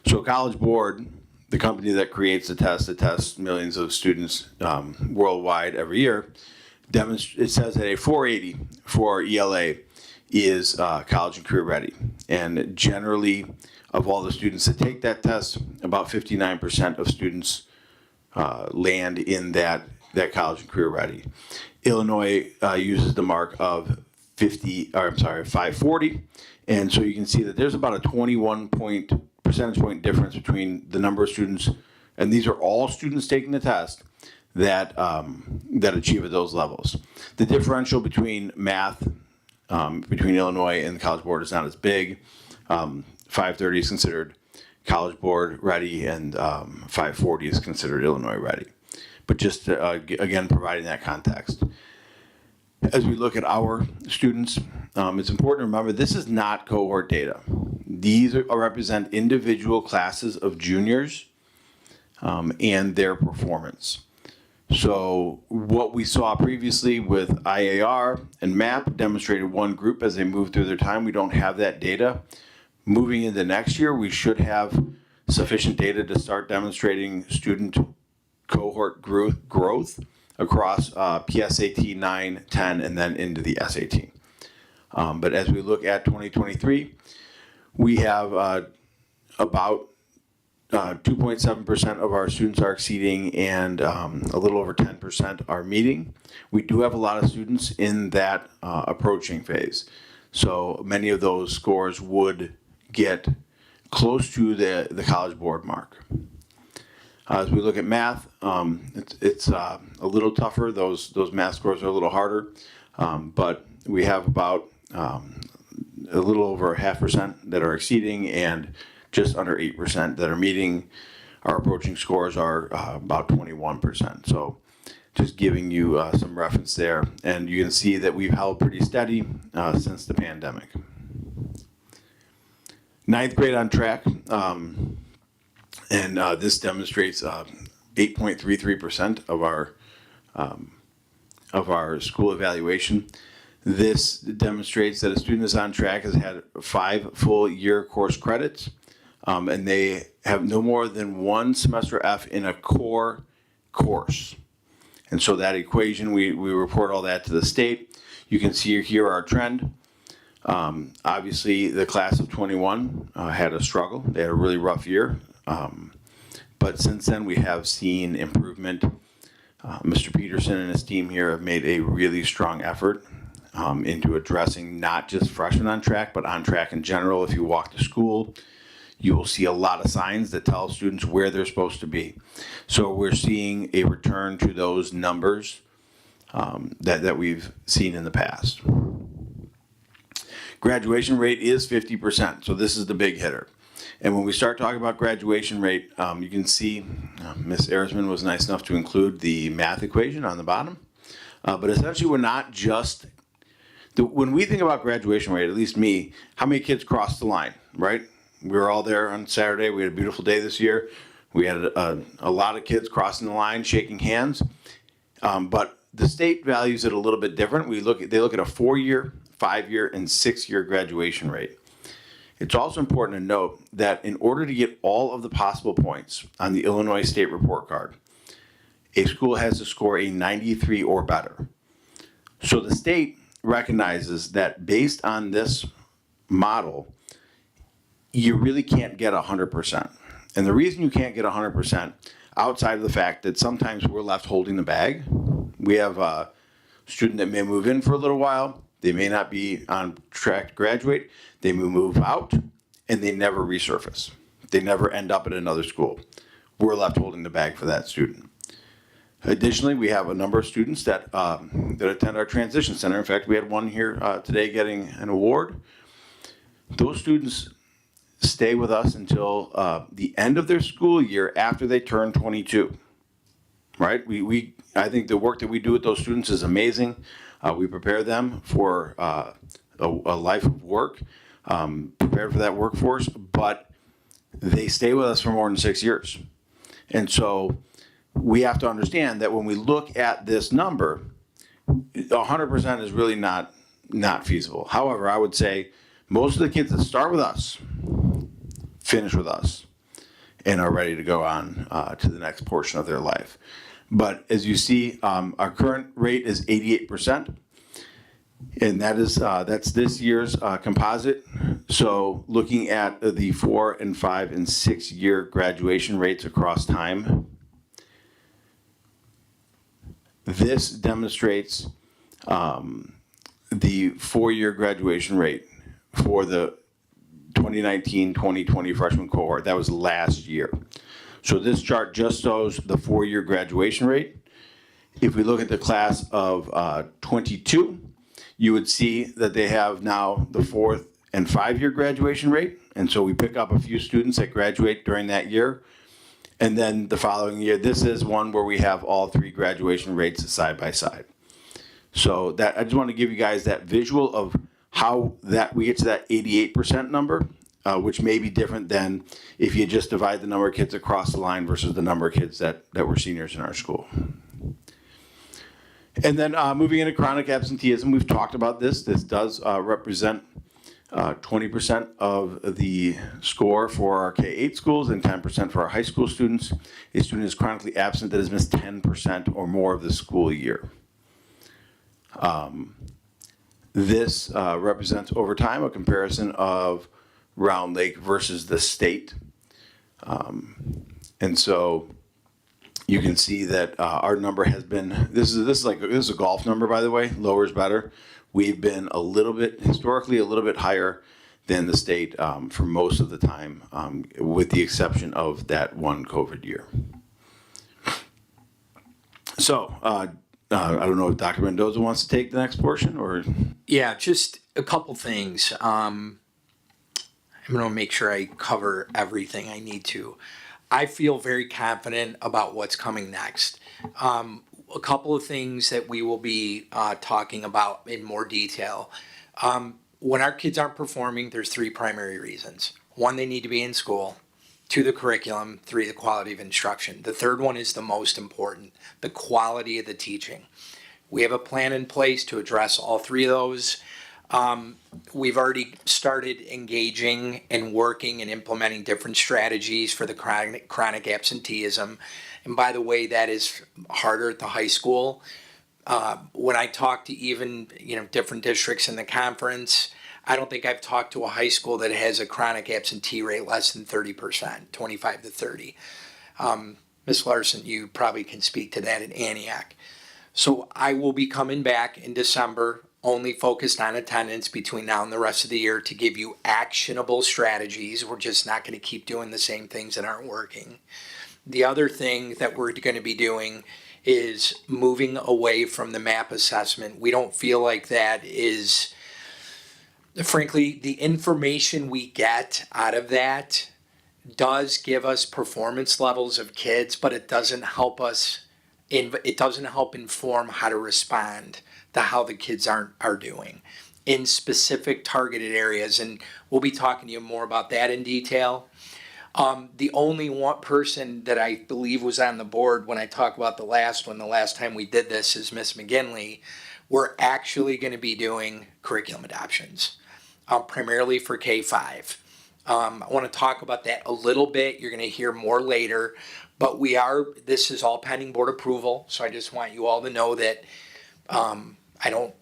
So College Board, the company that creates the test that tests millions of students worldwide every year, it says that a 480 for ELA is college and career ready. And generally, of all the students that take that test, about 59% of students land in that college and career ready. Illinois uses the mark of 540, and so you can see that there's about a 21 percentage point difference between the number of students, and these are all students taking the test, that achieve at those levels. The differential between math between Illinois and the College Board is not as big. 530 is considered College Board ready, and 540 is considered Illinois ready. But just again, providing that context. As we look at our students, it's important to remember this is not cohort data. These represent individual classes of juniors and their performance. So what we saw previously with IAR and MAP demonstrated one group as they moved through their time. We don't have that data. Moving into next year, we should have sufficient data to start demonstrating student cohort growth across PSAT 9, 10, and then into the SAT. But as we look at 2023, we have about 2.7% of our students are exceeding, and a little over 10% are meeting. We do have a lot of students in that approaching phase. So many of those scores would get close to the College Board mark. As we look at math, it's a little tougher. Those math scores are a little harder, but we have about a little over 0.5% that are exceeding, and just under 8% that are meeting. Our approaching scores are about 21%. So just giving you some reference there. And you can see that we've held pretty steady since the pandemic. Ninth grade on track. And this demonstrates 8.33% of our school evaluation. This demonstrates that a student is on track, has had 5 full year course credits, and they have no more than 1 semester F in a core course. And so that equation, we report all that to the state. You can see here our trend. Obviously, the class of 21 had a struggle. They had a really rough year. But since then, we have seen improvement. Mr. Peterson and his team here have made a really strong effort into addressing not just freshmen on track, but on track in general. If you walk to school, you will see a lot of signs that tell students where they're supposed to be. So we're seeing a return to those numbers that we've seen in the past. Graduation rate is 50%, so this is the big hitter. And when we start talking about graduation rate, you can see Ms. Erisman was nice enough to include the math equation on the bottom. But essentially, we're not just, when we think about graduation rate, at least me, how many kids crossed the line, right? We were all there on Saturday. We had a beautiful day this year. We had a lot of kids crossing the line, shaking hands. But the state values it a little bit different. They look at a 4-year, 5-year, and 6-year graduation rate. It's also important to note that in order to get all of the possible points on the Illinois State Report Card, a school has to score a 93 or better. So the state recognizes that based on this model, you really can't get 100%. And the reason you can't get 100%, outside of the fact that sometimes we're left holding the bag, we have a student that may move in for a little while, they may not be on track to graduate, they may move out, and they never resurface. They never end up at another school. We're left holding the bag for that student. Additionally, we have a number of students that attend our transition center. In fact, we had one here today getting an award. Those students stay with us until the end of their school year after they turn 22. Right? I think the work that we do with those students is amazing. We prepare them for a life of work, prepared for that workforce, but they stay with us for more than 6 years. And so we have to understand that when we look at this number, 100% is really not feasible. However, I would say most of the kids that start with us finish with us and are ready to go on to the next portion of their life. But as you see, our current rate is 88%, and that's this year's composite. So looking at the 4 and 5 and 6 year graduation rates across time, this demonstrates the 4-year graduation rate for the 2019-2020 freshman cohort. That was last year. So this chart just shows the 4-year graduation rate. If we look at the class of 22, you would see that they have now the 4th and 5-year graduation rate. And so we pick up a few students that graduate during that year. And then the following year, this is one where we have all 3 graduation rates side by side. So that I just want to give you guys that visual of how that we get to that 88% number, which may be different than if you just divide the number of kids across the line versus the number of kids that were seniors in our school. And then moving into chronic absenteeism, we've talked about this. This does represent 20% of the score for our K-8 schools and 10% for our high school students. A student is chronically absent that has missed 10% or more of the school year. This represents over time a comparison of Round Lake versus the state. And so you can see that our number has been, this is a golf number, by the way, lower is better. We've been historically a little bit higher than the state for most of the time, with the exception of that one COVID year. So, I don't know if Dr. Mendoza wants to take the next portion or. Yeah, just a couple things. I'm going to make sure I cover everything I need to. I feel very confident about what's coming next. A couple of things that we will be talking about in more detail. When our kids aren't performing, there's 3 primary reasons. 1, they need to be in school. 2, the curriculum. 3, the quality of instruction. The third one is the most important, the quality of the teaching. We have a plan in place to address all 3 of those. We've already started engaging and working and implementing different strategies for the chronic absenteeism. And by the way, that is harder at the high school. When I talk to even different districts in the conference, I don't think I've talked to a high school that has a chronic absentee rate less than 30%, 25 to 30. Ms. Larson, you probably can speak to that at Antioch. So I will be coming back in December, only focused on attendance between now and the rest of the year to give you actionable strategies. We're just not going to keep doing the same things that aren't working. The other thing that we're going to be doing is moving away from the MAP assessment. We don't feel like that is, frankly, the information we get out of that does give us performance levels of kids, but it doesn't help us. It doesn't help inform how to respond to how the kids are doing in specific targeted areas. And we'll be talking to you more about that in detail. The only one person that I believe was on the board when I talk about the last time we did this is Miss McGinley. We're actually going to be doing curriculum adoptions, primarily for K-5. I want to talk about that a little bit. You're going to hear more later, but this is all pending board approval. So I just want you all to know that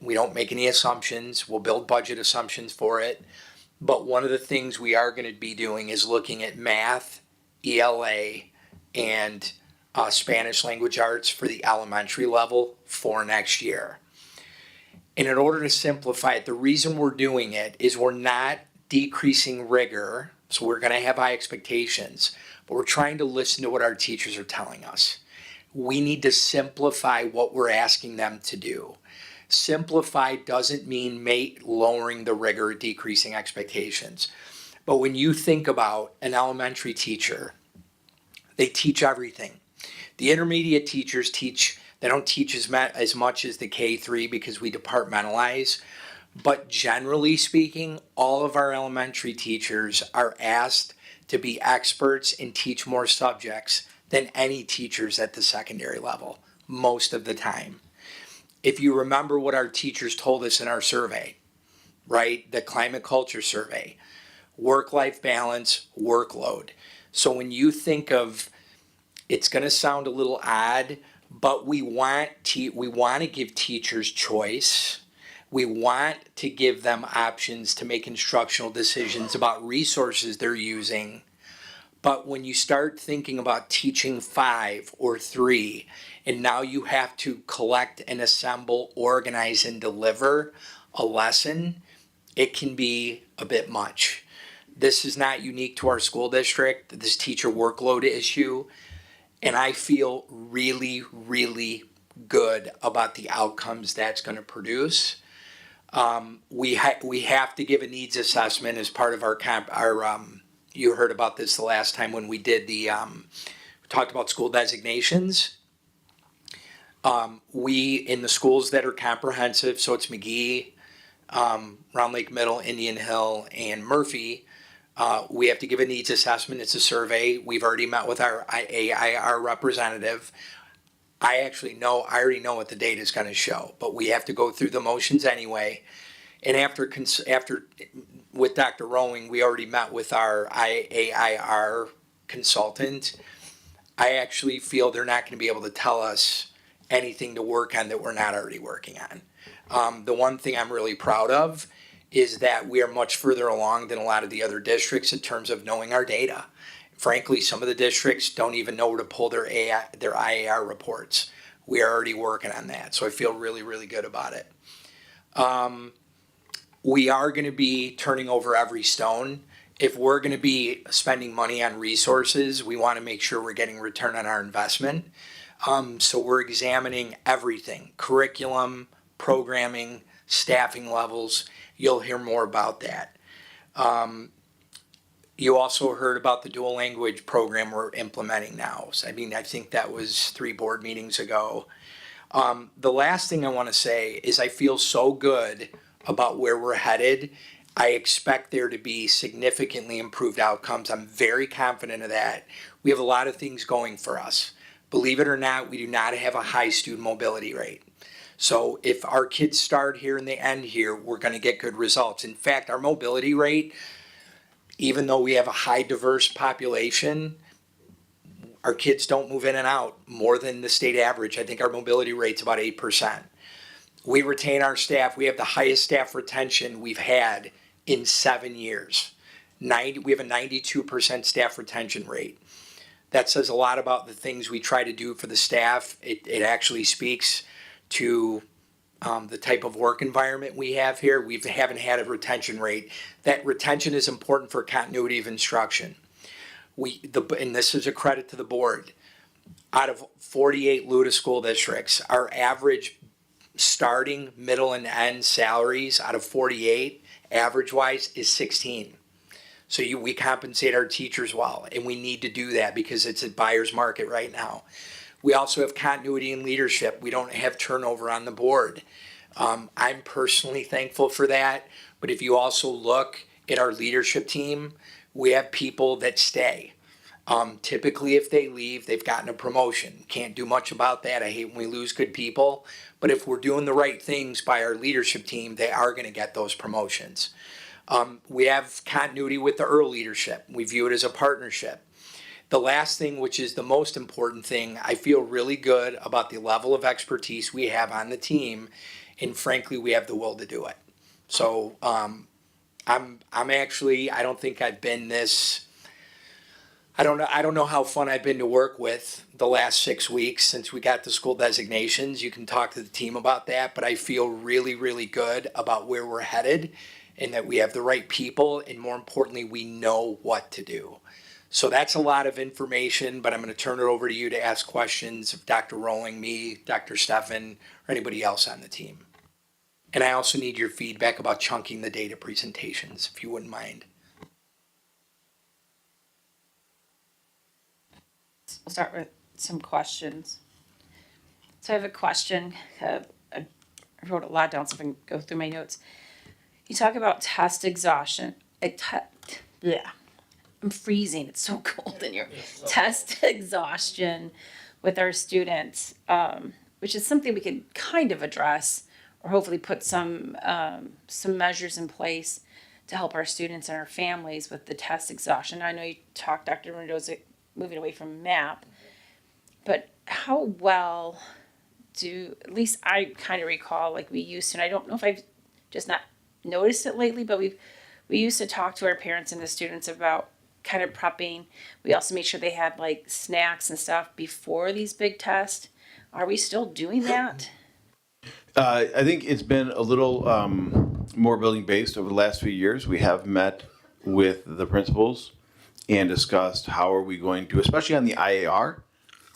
we don't make any assumptions. We'll build budget assumptions for it. But one of the things we are going to be doing is looking at math, ELA, and Spanish language arts for the elementary level for next year. And in order to simplify it, the reason we're doing it is we're not decreasing rigor. So we're going to have high expectations, but we're trying to listen to what our teachers are telling us. We need to simplify what we're asking them to do. Simplify doesn't mean lowering the rigor or decreasing expectations. But when you think about an elementary teacher, they teach everything. The intermediate teachers they don't teach as much as the K3 because we departmentalize. But generally speaking, all of our elementary teachers are asked to be experts and teach more subjects than any teachers at the secondary level, most of the time. If you remember what our teachers told us in our survey, right? The climate culture survey, work-life balance, workload. So when you think of, it's going to sound a little odd, but we want to give teachers choice. We want to give them options to make instructional decisions about resources they're using. But when you start thinking about teaching 5 or 3, and now you have to collect and assemble, organize, and deliver a lesson, it can be a bit much. This is not unique to our school district, this teacher workload issue. And I feel really, really good about the outcomes that's going to produce. We have to give a needs assessment as part of our you heard about this the last time when we did we talked about school designations. We, in the schools that are comprehensive, so it's McGee, Round Lake Middle, Indian Hill, and Murphy, we have to give a needs assessment. It's a survey. We've already met with our AIR representative. I already know what the data is going to show, but we have to go through the motions anyway. And after with Dr. Rowing, we already met with our AIR consultant. I actually feel they're not going to be able to tell us anything to work on that we're not already working on. The one thing I'm really proud of is that we are much further along than a lot of the other districts in terms of knowing our data. Frankly, some of the districts don't even know where to pull their IAR reports. We are already working on that, so I feel really, really good about it. We are going to be turning over every stone. If we're going to be spending money on resources, we want to make sure we're getting return on our investment. So we're examining everything, curriculum, programming, staffing levels. You'll hear more about that. You also heard about the dual language program we're implementing now. So, I think that was 3 board meetings ago. The last thing I want to say is I feel so good about where we're headed. I expect there to be significantly improved outcomes. I'm very confident of that. We have a lot of things going for us. Believe it or not, we do not have a high student mobility rate. So if our kids start here and they end here, we're going to get good results. In fact, our mobility rate, even though we have a high diverse population, our kids don't move in and out more than the state average. I think our mobility rate's about 8%. We retain our staff. We have the highest staff retention we've had in 7 years. We have a 92% staff retention rate. That says a lot about the things we try to do for the staff. It actually speaks to the type of work environment we have here. We haven't had a retention rate. That retention is important for continuity of instruction. And this is a credit to the board. Out of 48 LUDA school districts, our average starting, middle, and end salaries out of 48, average-wise, is 16. So we compensate our teachers well, and we need to do that because it's a buyer's market right now. We also have continuity in leadership. We don't have turnover on the board. I'm personally thankful for that, but if you also look at our leadership team, we have people that stay. Typically, if they leave, they've gotten a promotion. Can't do much about that. I hate when we lose good people, but if we're doing the right things by our leadership team, they are going to get those promotions. We have continuity with the early leadership. We view it as a partnership. The last thing, which is the most important thing, I feel really good about the level of expertise we have on the team, and frankly, we have the will to do it. So I'm actually, I don't think I've been this, I don't know how fun I've been to work with the last 6 weeks since we got the school designations. You can talk to the team about that, but I feel really, really good about where we're headed and that we have the right people, and more importantly, we know what to do. So that's a lot of information, but I'm going to turn it over to you to ask questions of Dr. Rowling, me, Dr. Steffen, or anybody else on the team. And I also need your feedback about chunking the data presentations, if you wouldn't mind. start with some questions. So I have a question. I wrote a lot down so I can go through my notes. You talk about test exhaustion. Yeah, I'm freezing. It's so cold in here. Test exhaustion with our students, which is something we could kind of address, or hopefully put some measures in place to help our students and our families with the test exhaustion. I know you talked, Dr. Mendoza, moving away from MAP, but how well at least I kind of recall, like we used to, and I don't know if I've just not noticed it lately, but we used to talk to our parents and the students about kind of prepping. We also made sure they had like snacks and stuff before these big tests. Are we still doing that? I think it's been a little more building based over the last few years. We have met with the principals and discussed how are we going to, especially on the IAR,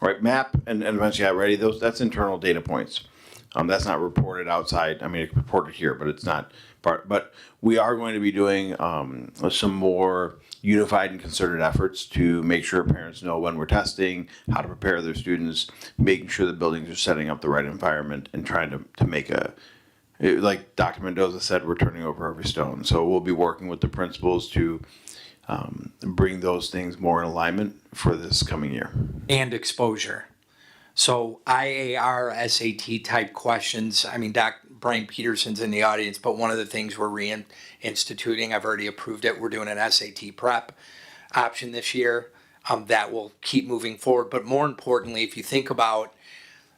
right? MAP and eventually ready. That's internal data points. That's not reported outside. I mean, it's reported here, but it's not part. But we are going to be doing some more unified and concerted efforts to make sure parents know when we're testing, how to prepare their students, making sure the buildings are setting up the right environment, and trying to make like Dr. Mendoza said, we're turning over every stone. So we'll be working with the principals to bring those things more in alignment for this coming year. And exposure. So IAR, SAT type questions. I mean, Brian Peterson's in the audience, but one of the things we're reinstituting, I've already approved it. We're doing an SAT prep option this year. That will keep moving forward. But more importantly, if you think about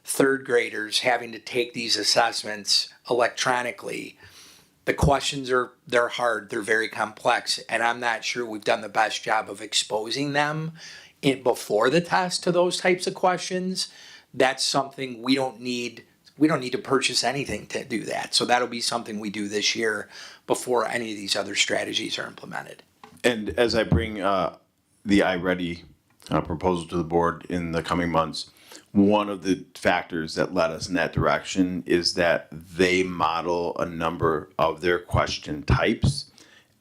third graders having to take these assessments electronically, the questions they're hard, they're very complex, and I'm not sure we've done the best job of exposing them before the test to those types of questions. That's something we don't need to purchase anything to do that. So that'll be something we do this year before any of these other strategies are implemented. And as I bring the iReady proposal to the board in the coming months, one of the factors that led us in that direction is that they model a number of their question types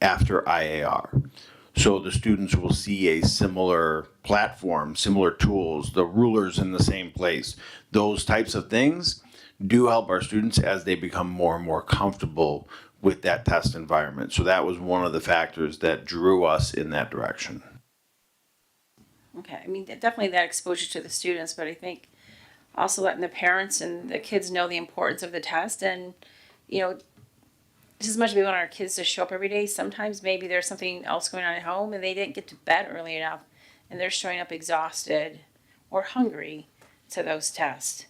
after IAR. So the students will see a similar platform, similar tools, the rulers in the same place. Those types of things do help our students as they become more and more comfortable with that test environment. So that was one of the factors that drew us in that direction. Okay, I mean, definitely that exposure to the students, but I think also letting the parents and the kids know the importance of the test. And, you know, just as much as we want our kids to show up every day, sometimes maybe there's something else going on at home and they didn't get to bed early enough and they're showing up exhausted or hungry to those tests.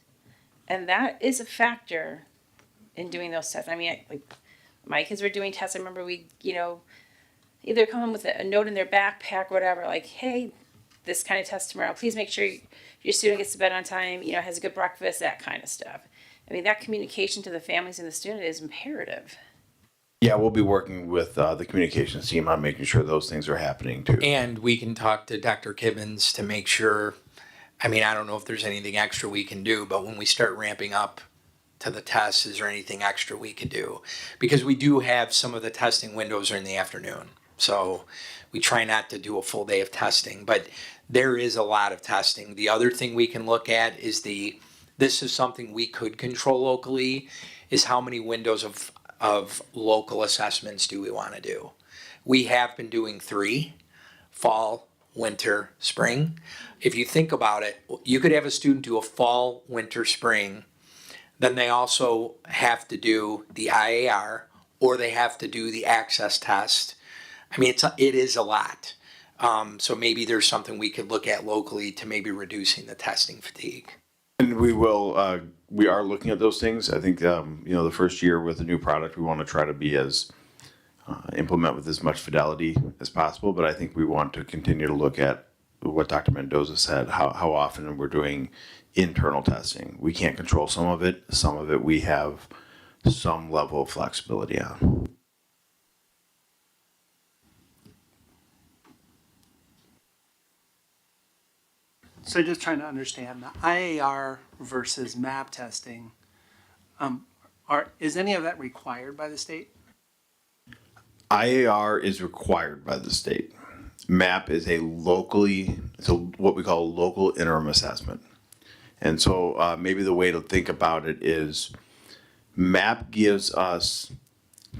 And that is a factor in doing those tests. I mean, like my kids were doing tests. I remember we, either come home with a note in their backpack or whatever, like, hey, this kind of test tomorrow. Please make sure your student gets to bed on time, has a good breakfast, that kind of stuff. I mean, that communication to the families and the student is imperative. Yeah, we'll be working with the communications team on making sure those things are happening too. And we can talk to Dr. Kibbins to make sure, I mean, I don't know if there's anything extra we can do, but when we start ramping up to the tests, is there anything extra we could do? Because we do have some of the testing windows are in the afternoon. So we try not to do a full day of testing, but there is a lot of testing. The other thing we can look at is this is something we could control locally, is how many windows of local assessments do we want to do? We have been doing 3, fall, winter, spring. If you think about it, you could have a student do a fall, winter, spring, then they also have to do the IAR or they have to do the access test. I mean, it is a lot. So maybe there's something we could look at locally to maybe reducing the testing fatigue. And we are looking at those things. I think, the first year with a new product, we want to try to be implement with as much fidelity as possible. But I think we want to continue to look at what Dr. Mendoza said, how often we're doing internal testing. We can't control some of it. Some of it we have some level of flexibility on. So just trying to understand the IAR versus MAP testing. Is any of that required by the state? IAR is required by the state. MAP is what we call a local interim assessment. And so maybe the way to think about it is MAP gives us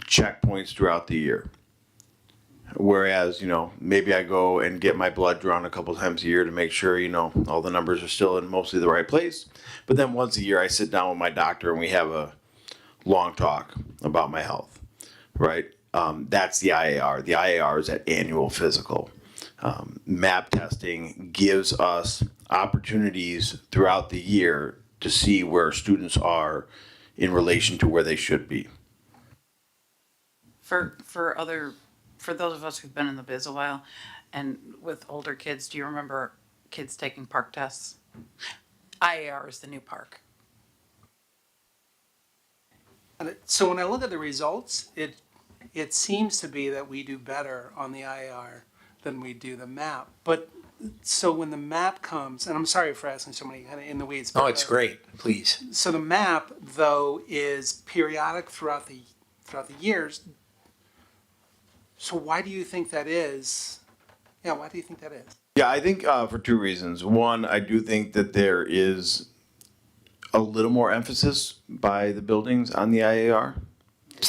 checkpoints throughout the year. Whereas, maybe I go and get my blood drawn a couple times a year to make sure, all the numbers are still in mostly the right place. But then once a year, I sit down with my doctor and we have a long talk about my health, right? That's the IAR. The IAR is that annual physical. MAP testing gives us opportunities throughout the year to see where students are in relation to where they should be. For those of us who've been in the biz a while and with older kids, do you remember kids taking park tests? IAR is the new park. So when I look at the results, it seems to be that we do better on the IAR than we do the MAP. But so when the MAP comes, and I'm sorry for asking so many kind of in the weeds. Oh, it's great. Please. So the MAP though is periodic throughout the years. So why do you think that is? Yeah, why do you think that is? Yeah, I think for two reasons. One, I do think that there is a little more emphasis by the buildings on the IAR.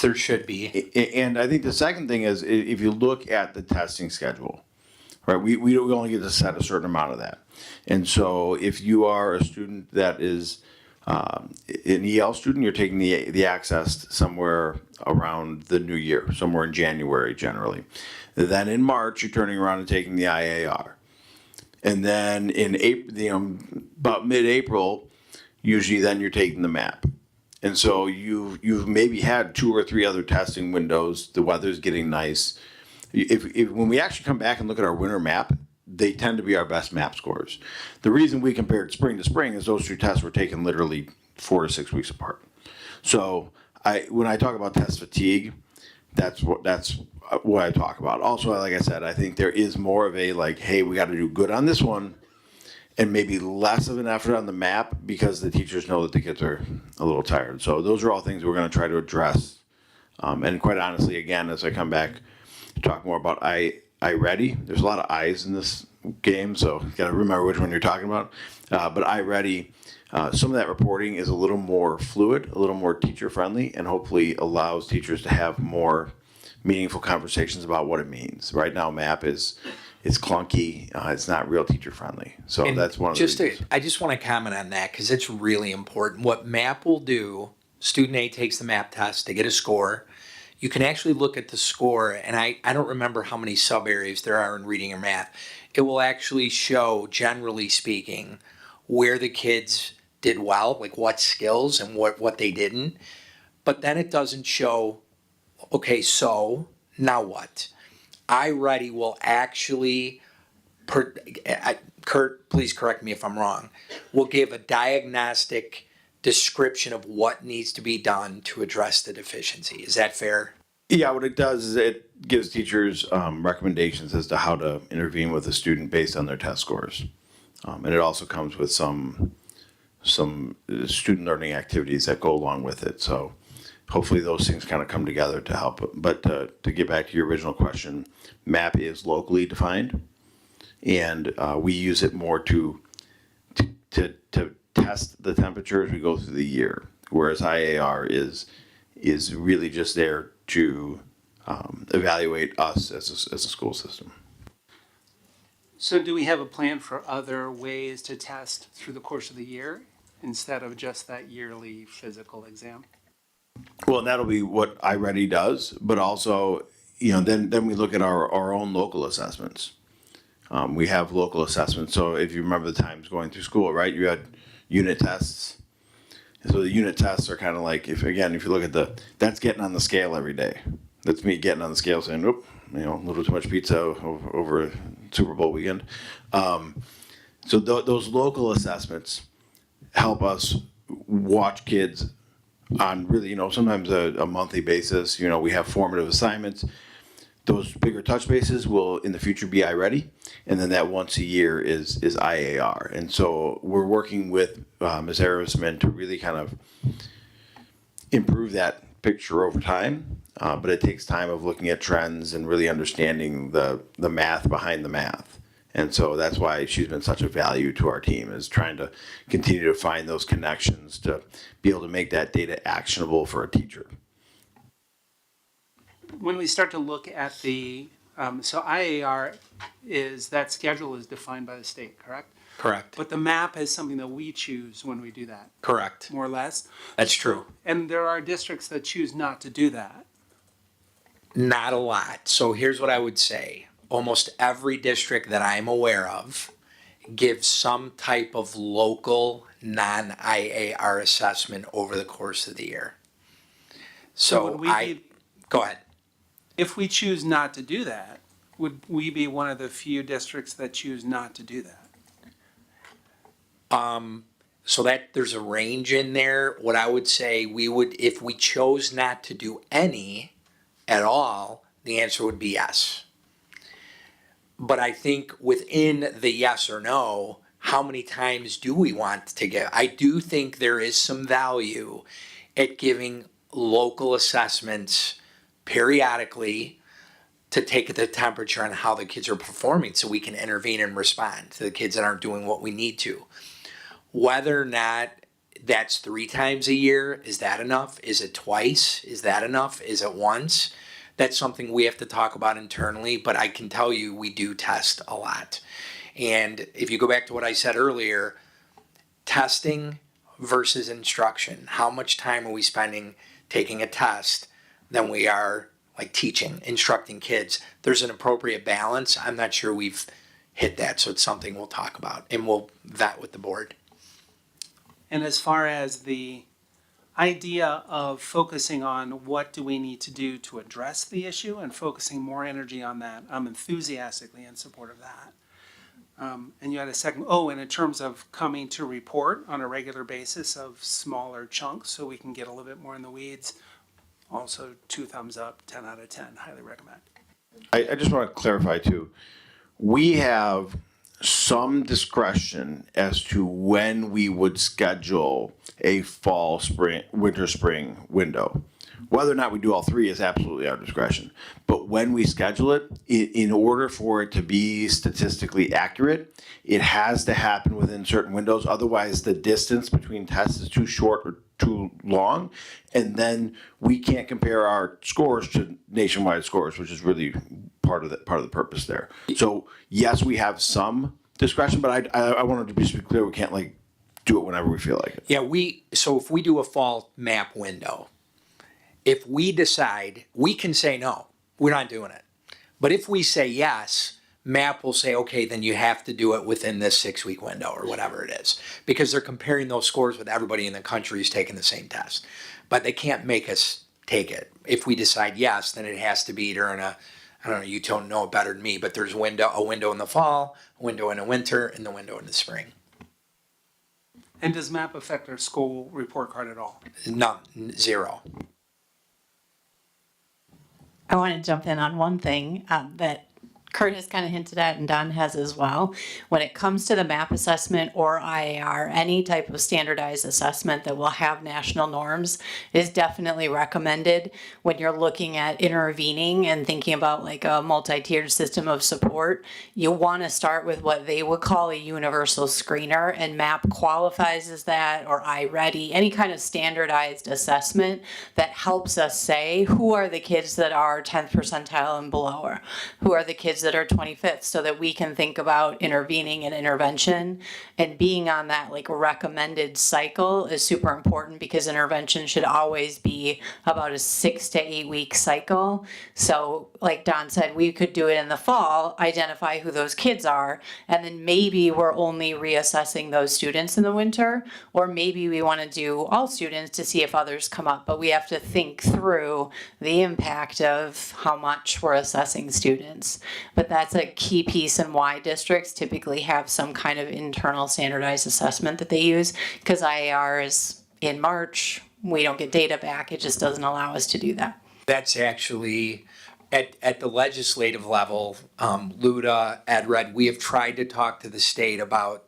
There should be. And I think the second thing is if you look at the testing schedule, right, we only get to set a certain amount of that. And so if you are a student that is an EL student, you're taking the access somewhere around the new year, somewhere in January generally. Then in March, you're turning around and taking the IAR. And then in April, about mid-April, usually then you're taking the MAP. And so you've maybe had 2 or 3 other testing windows. The weather's getting nice. If when we actually come back and look at our winter MAP, they tend to be our best MAP scores. The reason we compared spring to spring is those 2 tests were taken literally 4 to 6 weeks apart. So when I talk about test fatigue, that's what I talk about. Also, like I said, I think there is more of a hey, we got to do good on this one, and maybe less of an effort on the MAP because the teachers know that the kids are a little tired. So those are all things we're going to try to address. And quite honestly, again, as I come back to talk more about iReady, there's a lot of I's in this game, so you got to remember which one you're talking about. But iReady, some of that reporting is a little more fluid, a little more teacher friendly, and hopefully allows teachers to have more meaningful conversations about what it means. Right now, MAP is clunky. It's not real teacher friendly. So And that's one of the reasons. I just want to comment on that because it's really important. What MAP will do, student A takes the MAP test, they get a score. You can actually look at the score, and I don't remember how many sub areas there are in reading or math. It will actually show, generally speaking, where the kids did well, like what skills and what they didn't. But then it doesn't show, okay, so now what? iReady will actually, Kurt, please correct me if I'm wrong, will give a diagnostic description of what needs to be done to address the deficiency. Is that fair? Yeah, what it does is it gives teachers recommendations as to how to intervene with a student based on their test scores. And it also comes with some student learning activities that go along with it. So hopefully those things kind of come together to help. But to get back to your original question, MAP is locally defined, and we use it more to test the temperature as we go through the year, whereas IAR is really just there to evaluate us as a school system. So do we have a plan for other ways to test through the course of the year instead of just that yearly physical exam? Well, that'll be what iReady does, but also, then we look at our own local assessments. We have local assessments. So if you remember the times going through school, right, you had unit tests. So the unit tests are kind of like, if you look at that's getting on the scale every day. That's me getting on the scale saying, oop, a little too much pizza over a Super Bowl weekend. So those local assessments help us watch kids on really, sometimes a monthly basis. We have formative assignments. Those bigger touch bases will in the future be iReady, and then that once a year is IAR. And so we're working with Ms. Harrisman to really kind of improve that picture over time, but it takes time of looking at trends and really understanding the math behind the math. And so that's why she's been such a value to our team, is trying to continue to find those connections to be able to make that data actionable for a teacher. When we start to look at the, so IAR is, that schedule is defined by the state, correct? Correct. But the map is something that we choose when we do that, Correct. more or less. That's true. And there are districts that choose not to do that. Not a lot. So here's what I would say. Almost every district that I'm aware of gives some type of local non-IAR assessment over the course of the year. So would we be, go ahead. if we choose not to do that, would we be one of the few districts that choose not to do that? So that there's a range in there. What I would say, we would, if we chose not to do any at all, the answer would be yes. But I think within the yes or no, how many times do we want to give? I do think there is some value at giving local assessments periodically to take the temperature on how the kids are performing so we can intervene and respond to the kids that aren't doing what we need to. Whether or not that's 3 times a year, is that enough? Is it twice? Is that enough? Is it once? That's something we have to talk about internally, but I can tell you we do test a lot. And if you go back to what I said earlier, testing versus instruction, how much time are we spending taking a test than we are like teaching, instructing kids? There's an appropriate balance. I'm not sure we've hit that, so it's something we'll talk about and we'll vet with the board. And as far as the idea of focusing on what do we need to do to address the issue and focusing more energy on that, I'm enthusiastically in support of that. And you had a second, and in terms of coming to report on a regular basis of smaller chunks so we can get a little bit more in the weeds, also 2 thumbs up, 10 out of 10, highly recommend. I just want to clarify too. We have some discretion as to when we would schedule a fall, spring, winter, spring window. Whether or not we do all 3 is absolutely our discretion. But when we schedule it, in order for it to be statistically accurate, it has to happen within certain windows. Otherwise, the distance between tests is too short or too long. And then we can't compare our scores to nationwide scores, which is really part of the purpose there. So yes, we have some discretion, but I wanted to be clear, we can't like do it whenever we feel like it. Yeah, so if we do a fall map window, if we decide, we can say no, we're not doing it. But if we say yes, MAP will say, okay, then you have to do it within this 6-week window or whatever it is. Because they're comparing those scores with everybody in the country who's taking the same test. But they can't make us take it. If we decide yes, then it has to be during I don't know, you don't know it better than me, but there's a window in the fall, a window in the winter, and the window in the spring. And does MAP affect our school report card at all? None, 0. I want to jump in on one thing that Kurt has kind of hinted at and Don has as well. When it comes to the MAP assessment or IAR, any type of standardized assessment that will have national norms is definitely recommended when you're looking at intervening and thinking about like a multi-tiered system of support. You want to start with what they would call a universal screener, and MAP qualifies as that, or iReady, any kind of standardized assessment that helps us say who are the kids that are 10th percentile and below, or who are the kids that are 25th, so that we can think about intervening and intervention. And being on that like recommended cycle is super important, because intervention should always be about a 6 to 8 week cycle. So like Don said, we could do it in the fall, identify who those kids are, and then maybe we're only reassessing those students in the winter, or maybe we want to do all students to see if others come up. But we have to think through the impact of how much we're assessing students. But that's a key piece in why districts typically have some kind of internal standardized assessment that they use, because IAR is in March, we don't get data back, it just doesn't allow us to do that. That's actually, at the legislative level, LUDA, EdRed, we have tried to talk to the state about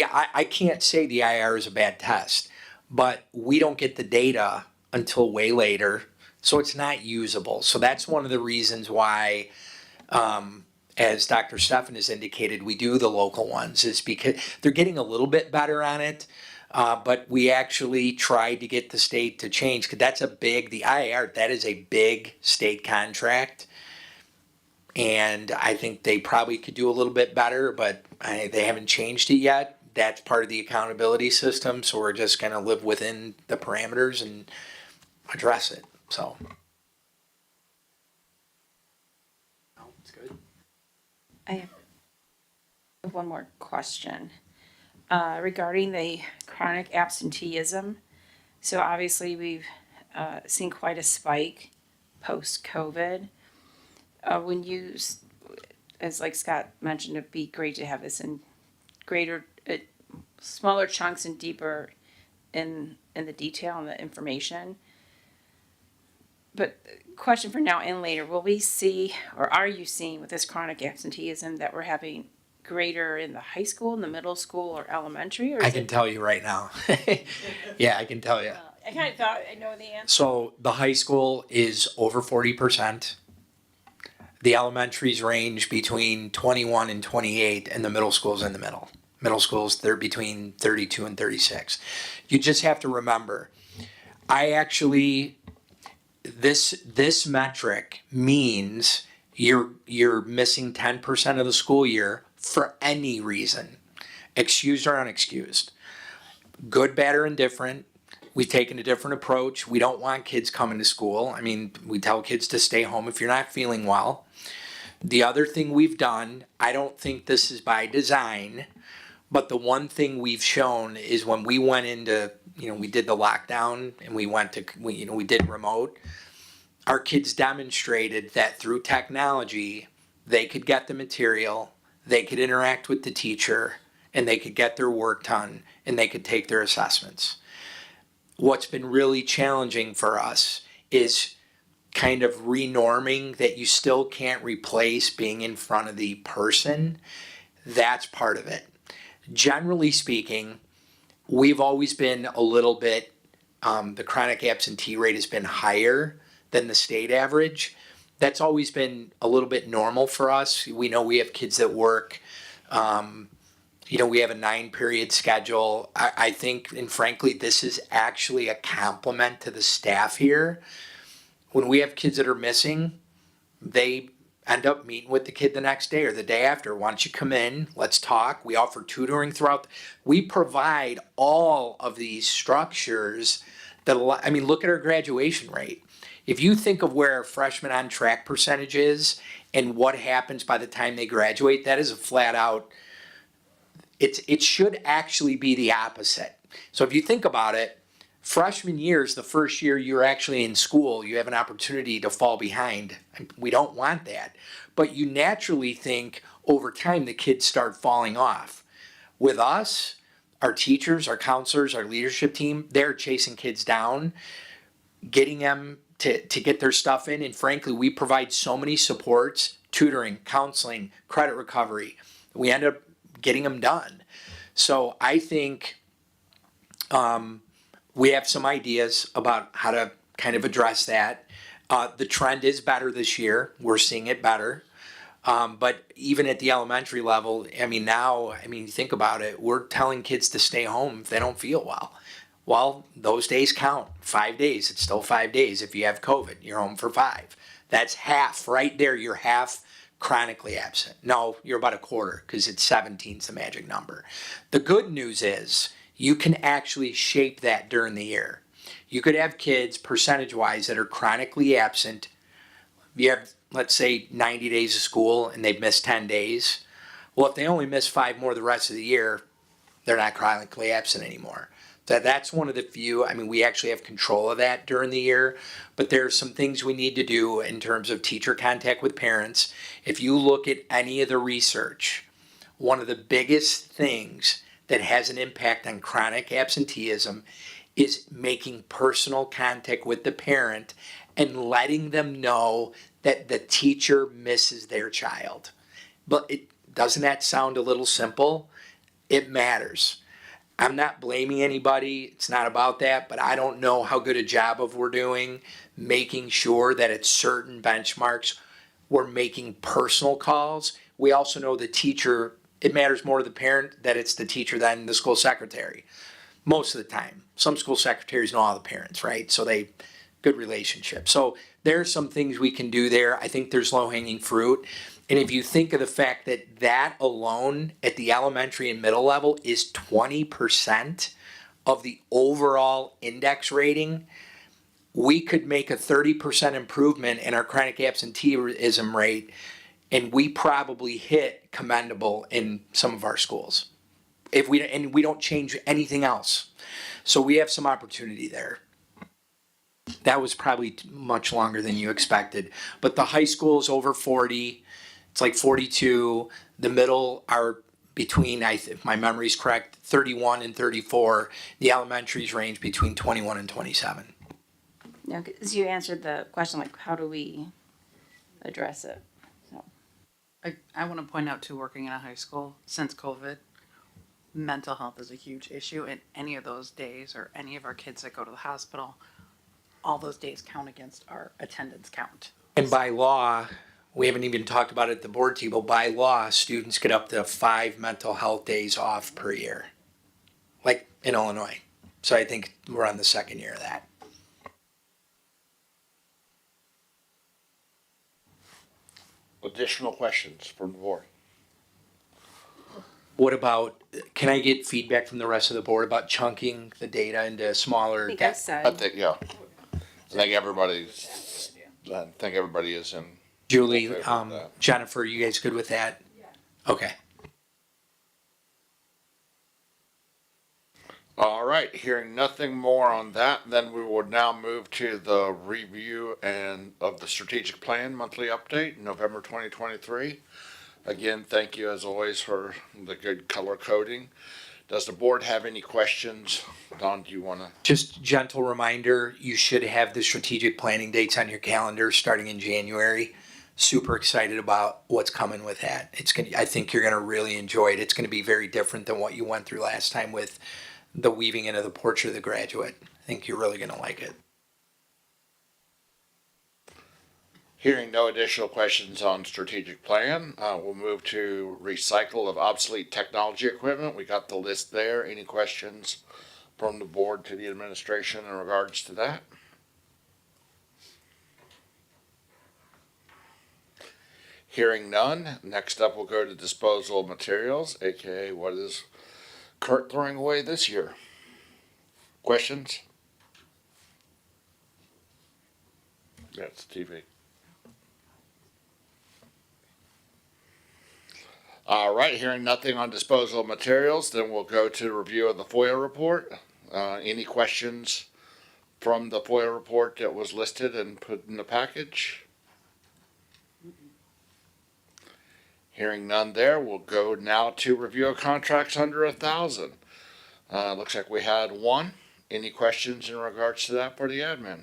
I can't say the IR is a bad test, but we don't get the data until way later, so it's not usable. So that's one of the reasons why, as Dr. Steffen has indicated, we do the local ones, is because they're getting a little bit better on it. But we actually tried to get the state to change, because that's the IAR, that is a big state contract. And I think they probably could do a little bit better, but they haven't changed it yet. That's part of the accountability system, so we're just gonna live within the parameters and address it, so. No, it's good. I have one more question regarding the chronic absenteeism. So obviously we've seen quite a spike post-COVID. When you, as like Scott mentioned, it'd be great to have this in greater, smaller chunks and deeper in the detail and the information. But question for now and later, will we see, or are you seeing with this chronic absenteeism that we're having greater in the high school, in the middle school, or elementary? Or I can tell you right now. Yeah, I can tell you. I kind of thought I know the answer. So the high school is over 40%. The elementaries range between 21 and 28, and the middle school's in the middle. Middle schools, they're between 32 and 36. You just have to remember, this metric means you're missing 10% of the school year for any reason, excused or unexcused. Good, bad, or indifferent. We've taken a different approach. We don't want kids coming to school. I mean, we tell kids to stay home if you're not feeling well. The other thing we've done, I don't think this is by design, but the one thing we've shown is when we went into, we did the lockdown and we did remote, our kids demonstrated that through technology, they could get the material, they could interact with the teacher, and they could get their work done, and they could take their assessments. What's been really challenging for us is kind of renorming that you still can't replace being in front of the person. That's part of it. Generally speaking, we've always been a little bit, the chronic absentee rate has been higher than the state average. That's always been a little bit normal for us. We know we have kids that work, we have a 9-period schedule. I think, and frankly, this is actually a compliment to the staff here. When we have kids that are missing, they end up meeting with the kid the next day or the day after. Why don't you come in? Let's talk. We offer tutoring throughout. We provide all of these structures that, look at our graduation rate. If you think of where our freshman on track percentage is and what happens by the time they graduate, that is a flat out, it should actually be the opposite. So if you think about it, freshman year is the first year you're actually in school. You have an opportunity to fall behind. We don't want that. But you naturally think over time the kids start falling off. With us, our teachers, our counselors, our leadership team, they're chasing kids down, getting them to get their stuff in. And frankly, we provide so many supports, tutoring, counseling, credit recovery. We end up getting them done. So I think we have some ideas about how to kind of address that. The trend is better this year. We're seeing it better. But even at the elementary level, think about it. We're telling kids to stay home if they don't feel well. Well, those days count. 5 days, it's still 5 days. If you have COVID, you're home for 5. That's half right there. You're half chronically absent. No, you're about a quarter because it's 17 is the magic number. The good news is you can actually shape that during the year. You could have kids percentage-wise that are chronically absent. You have, let's say, 90 days of school and they've missed 10 days. Well, if they only miss 5 more the rest of the year, they're not chronically absent anymore. That's one of the few, we actually have control of that during the year, but there are some things we need to do in terms of teacher contact with parents. If you look at any of the research, one of the biggest things that has an impact on chronic absenteeism is making personal contact with the parent and letting them know that the teacher misses their child. But doesn't that sound a little simple? It matters. I'm not blaming anybody. It's not about that, but I don't know how good a job of we're doing making sure that at certain benchmarks we're making personal calls. We also know the teacher, it matters more to the parent that it's the teacher than the school secretary. Most of the time. Some school secretaries know all the parents, right? So they good relationship. So there's some things we can do there. I think there's low hanging fruit. And if you think of the fact that that alone at the elementary and middle level is 20% of the overall index rating, we could make a 30% improvement in our chronic absenteeism rate, and we probably hit commendable in some of our schools. If we don't change anything else. So we have some opportunity there. That was probably much longer than you expected. But the high school is over 40. It's like 42. The middle are between, if my memory's correct, 31 and 34. The elementaries range between 21 and 27. Now, because you answered the question, like, how do we address it? So, I want to point out too, working in a high school since COVID, mental health is a huge issue, and any of those days or any of our kids that go to the hospital, all those days count against our attendance count. And by law, we haven't even talked about it at the board table, by law, students get up to 5 mental health days off per year, like in Illinois. So I think we're on the second year of that. Additional questions from the board? What about, can I get feedback from the rest of the board about chunking the data into smaller? I think I I said, think, yeah. I think everybody is in. Julie, Okay with that. Jennifer, you guys good with that? Okay. All right, hearing nothing more on that, then we will now move to the review and of the strategic plan monthly update, November 2023. Again, thank you as always for the good color coding. Does the board have any questions? Don, do you want to? Just gentle reminder, you should have the strategic planning dates on your calendar starting in January. Super excited about what's coming with that. I think you're gonna really enjoy it. It's gonna be very different than what you went through last time with the weaving into the portrait of the graduate. I think you're really gonna like it. Hearing no additional questions on strategic plan, we'll move to recycle of obsolete technology equipment. We got the list there. Any questions from the board to the administration in regards to that? Hearing none, next up we'll go to disposal of materials, aka what is Kurt throwing away this year? Questions? That's TV. All right, hearing nothing on disposal of materials, then we'll go to review of the FOIA report. Any questions from the FOIA report that was listed and put in the package? Hearing none there, we'll go now to review of contracts under 1,000. Looks like we had one. Any questions in regards to that for the admin?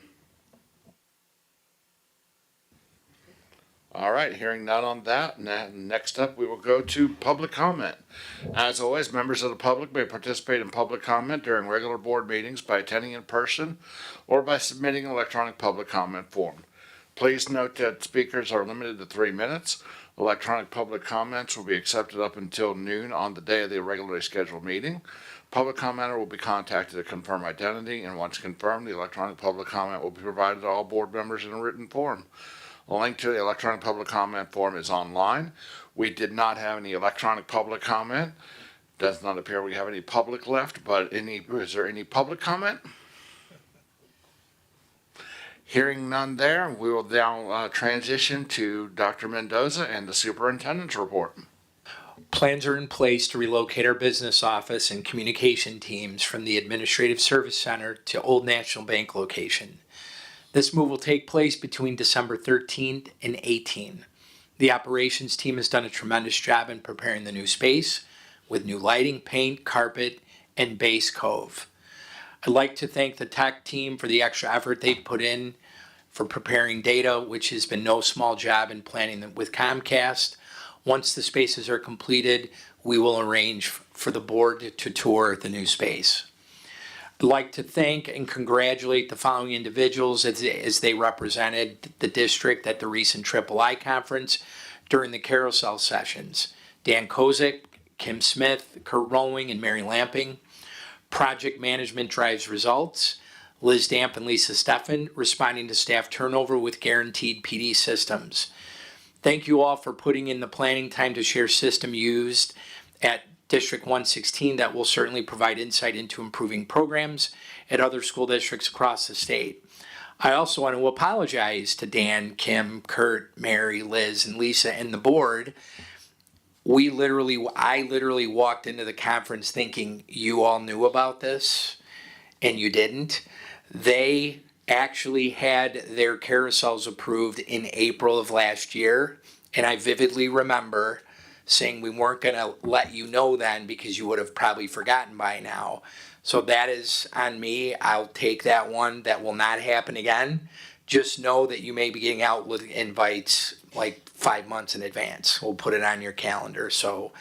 All right, hearing none on that. Next up, we will go to public comment. As always, members of the public may participate in public comment during regular board meetings by attending in person or by submitting an electronic public comment form. Please note that speakers are limited to 3 minutes. Electronic public comments will be accepted up until noon on the day of the regularly scheduled meeting. Public commenter will be contacted to confirm identity, and once confirmed, the electronic public comment will be provided to all board members in a written form. A link to the electronic public comment form is online. We did not have any electronic public comment. Does not appear we have any public left, but is there any public comment? Hearing none there, we will now transition to Dr. Mendoza and the superintendent's report. Plans are in place to relocate our business office and communication teams from the Administrative Service Center to Old National Bank location. This move will take place between December 13th and 18th. The operations team has done a tremendous job in preparing the new space with new lighting, paint, carpet, and base cove. I'd like to thank the tech team for the extra effort they've put in for preparing data, which has been no small job in planning them with Comcast. Once the spaces are completed, we will arrange for the board to tour the new space. I'd like to thank and congratulate the following individuals as they represented the district at the recent III conference during the carousel sessions. Dan Kozik, Kim Smith, Kurt Rowling, and Mary Lamping. Project management drives results. Liz Damp and Lisa Steffen responding to staff turnover with guaranteed PD systems. Thank you all for putting in the planning time to share system used at District 116 that will certainly provide insight into improving programs at other school districts across the state. I also want to apologize to Dan, Kim, Kurt, Mary, Liz, and Lisa and the board. I literally walked into the conference thinking you all knew about this and you didn't. They actually had their carousels approved in April of last year, and I vividly remember saying we weren't going to let you know then because you would have probably forgotten by now. So that is on me. I'll take that one. That will not happen again. Just know that you may be getting out with invites like 5 months in advance. We'll put it on your calendar. So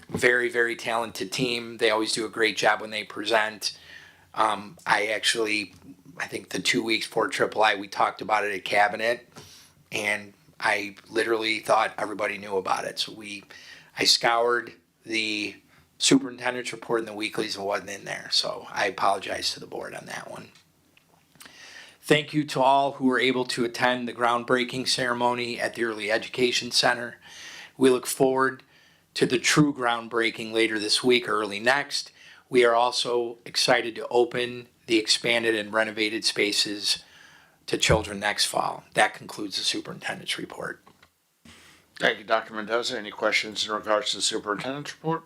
very, very talented team. They always do a great job when they present. I think the 2 weeks before III, we talked about it at cabinet, and I literally thought everybody knew about it. So I scoured the superintendent's report and the weeklies and wasn't in there. So I apologize to the board on that one. Thank you to all who were able to attend the groundbreaking ceremony at the Early Education Center. We look forward to the true groundbreaking later this week or early next. We are also excited to open the expanded and renovated spaces to children next fall. That concludes the superintendent's report. Thank you, Dr. Mendoza. Any questions in regards to the superintendent's report?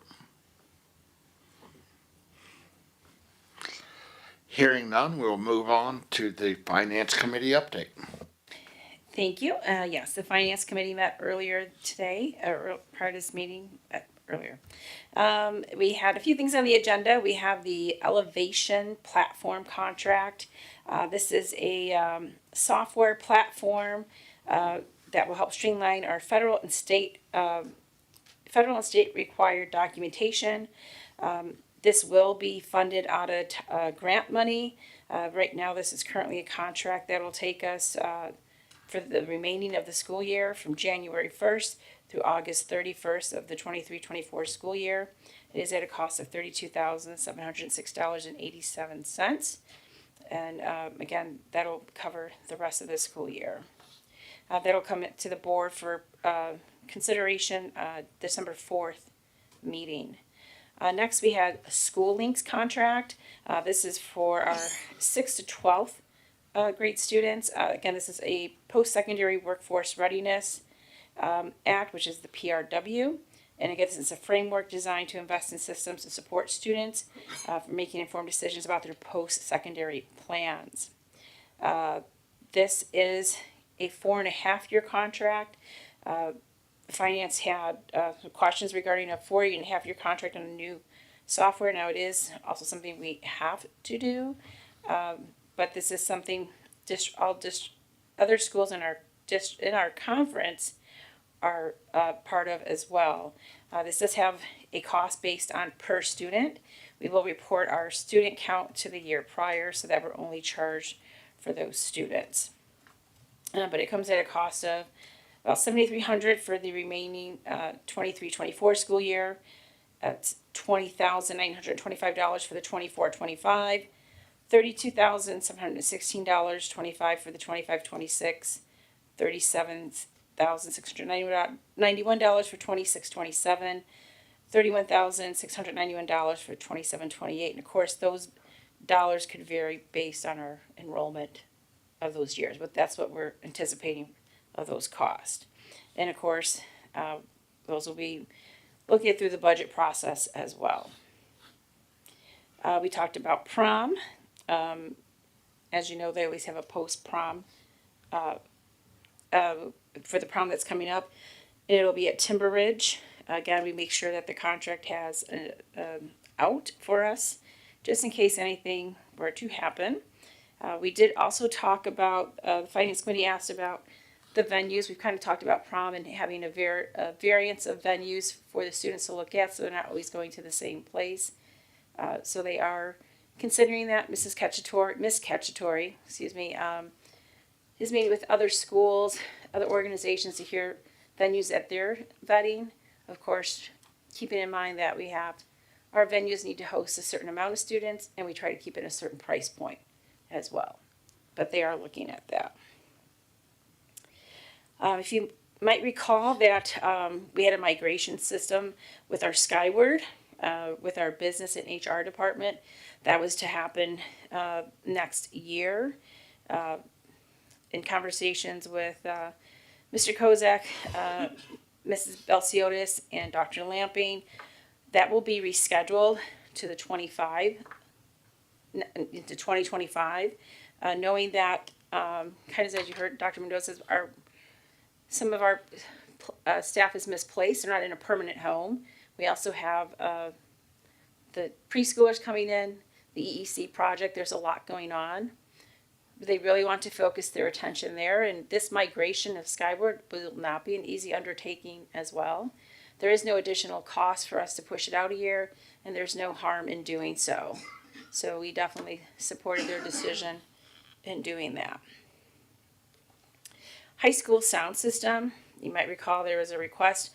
Hearing none, we'll move on to the Finance Committee update. Thank you. Yes, the Finance Committee met earlier today, prior to this meeting, earlier. We had a few things on the agenda. We have the Elevation Platform contract. This is a software platform that will help streamline our federal and state required documentation. This will be funded out of grant money. Right now, this is currently a contract that will take us for the remaining of the school year from January 1st through August 31st of the 23-24 school year. It is at a cost of $32,706.87. And again, that'll cover the rest of the school year. That'll come to the board for consideration December 4th meeting. Next, we had a School Links contract. This is for our 6th to 12th grade students. Again, this is a post-secondary workforce readiness Act, which is the PRW. And again, this is a framework designed to invest in systems to support students for making informed decisions about their post-secondary plans. This is a 4.5-year contract. Finance had some questions regarding a 4.5-year contract on a new software. Now, it is also something we have to do, but this is something other schools in our conference are part of as well. This does have a cost based on per student. We will report our student count to the year prior so that we're only charged for those students. But it comes at a cost of about $7,300 for the remaining 23-24 school year. That's $20,925 for the 24-25, $32,716.25 for the 25-26, $37,691 for 26-27, $31,691 for 27-28, and of course those dollars could vary based on our enrollment of those years, but that's what we're anticipating of those costs. And of course, those will be looked at through the budget process as well. We talked about prom. As you know, they always have a post-prom for the prom that's coming up. It'll be at Timber Ridge. Again, we make sure that the contract has out for us, just in case anything were to happen. We did also talk about, the Finance Committee asked about the venues. We've kind of talked about prom and having a variance of venues for the students to look at, so they're not always going to the same place. So they are considering that. Miss Cacciatore, is meeting with other schools, other organizations to hear venues at their vetting. Of course, keeping in mind that we have our venues need to host a certain amount of students, and we try to keep it a certain price point as well. But they are looking at that. If you might recall that we had a migration system with our Skyward, with our business and HR department. That was to happen next year. In conversations with Mr. Kozak, Mrs. Belciotis, and Dr. Lamping, that will be rescheduled to the 2025, knowing that, kind of as you heard Dr. Mendoza, some of our staff is misplaced. They're not in a permanent home. We also have the preschoolers coming in, the EEC project. There's a lot going on. They really want to focus their attention there, and this migration of Skyward will not be an easy undertaking as well. There is no additional cost for us to push it out a year, and there's no harm in doing so. So we definitely supported their decision in doing that. High school sound system. You might recall there was a request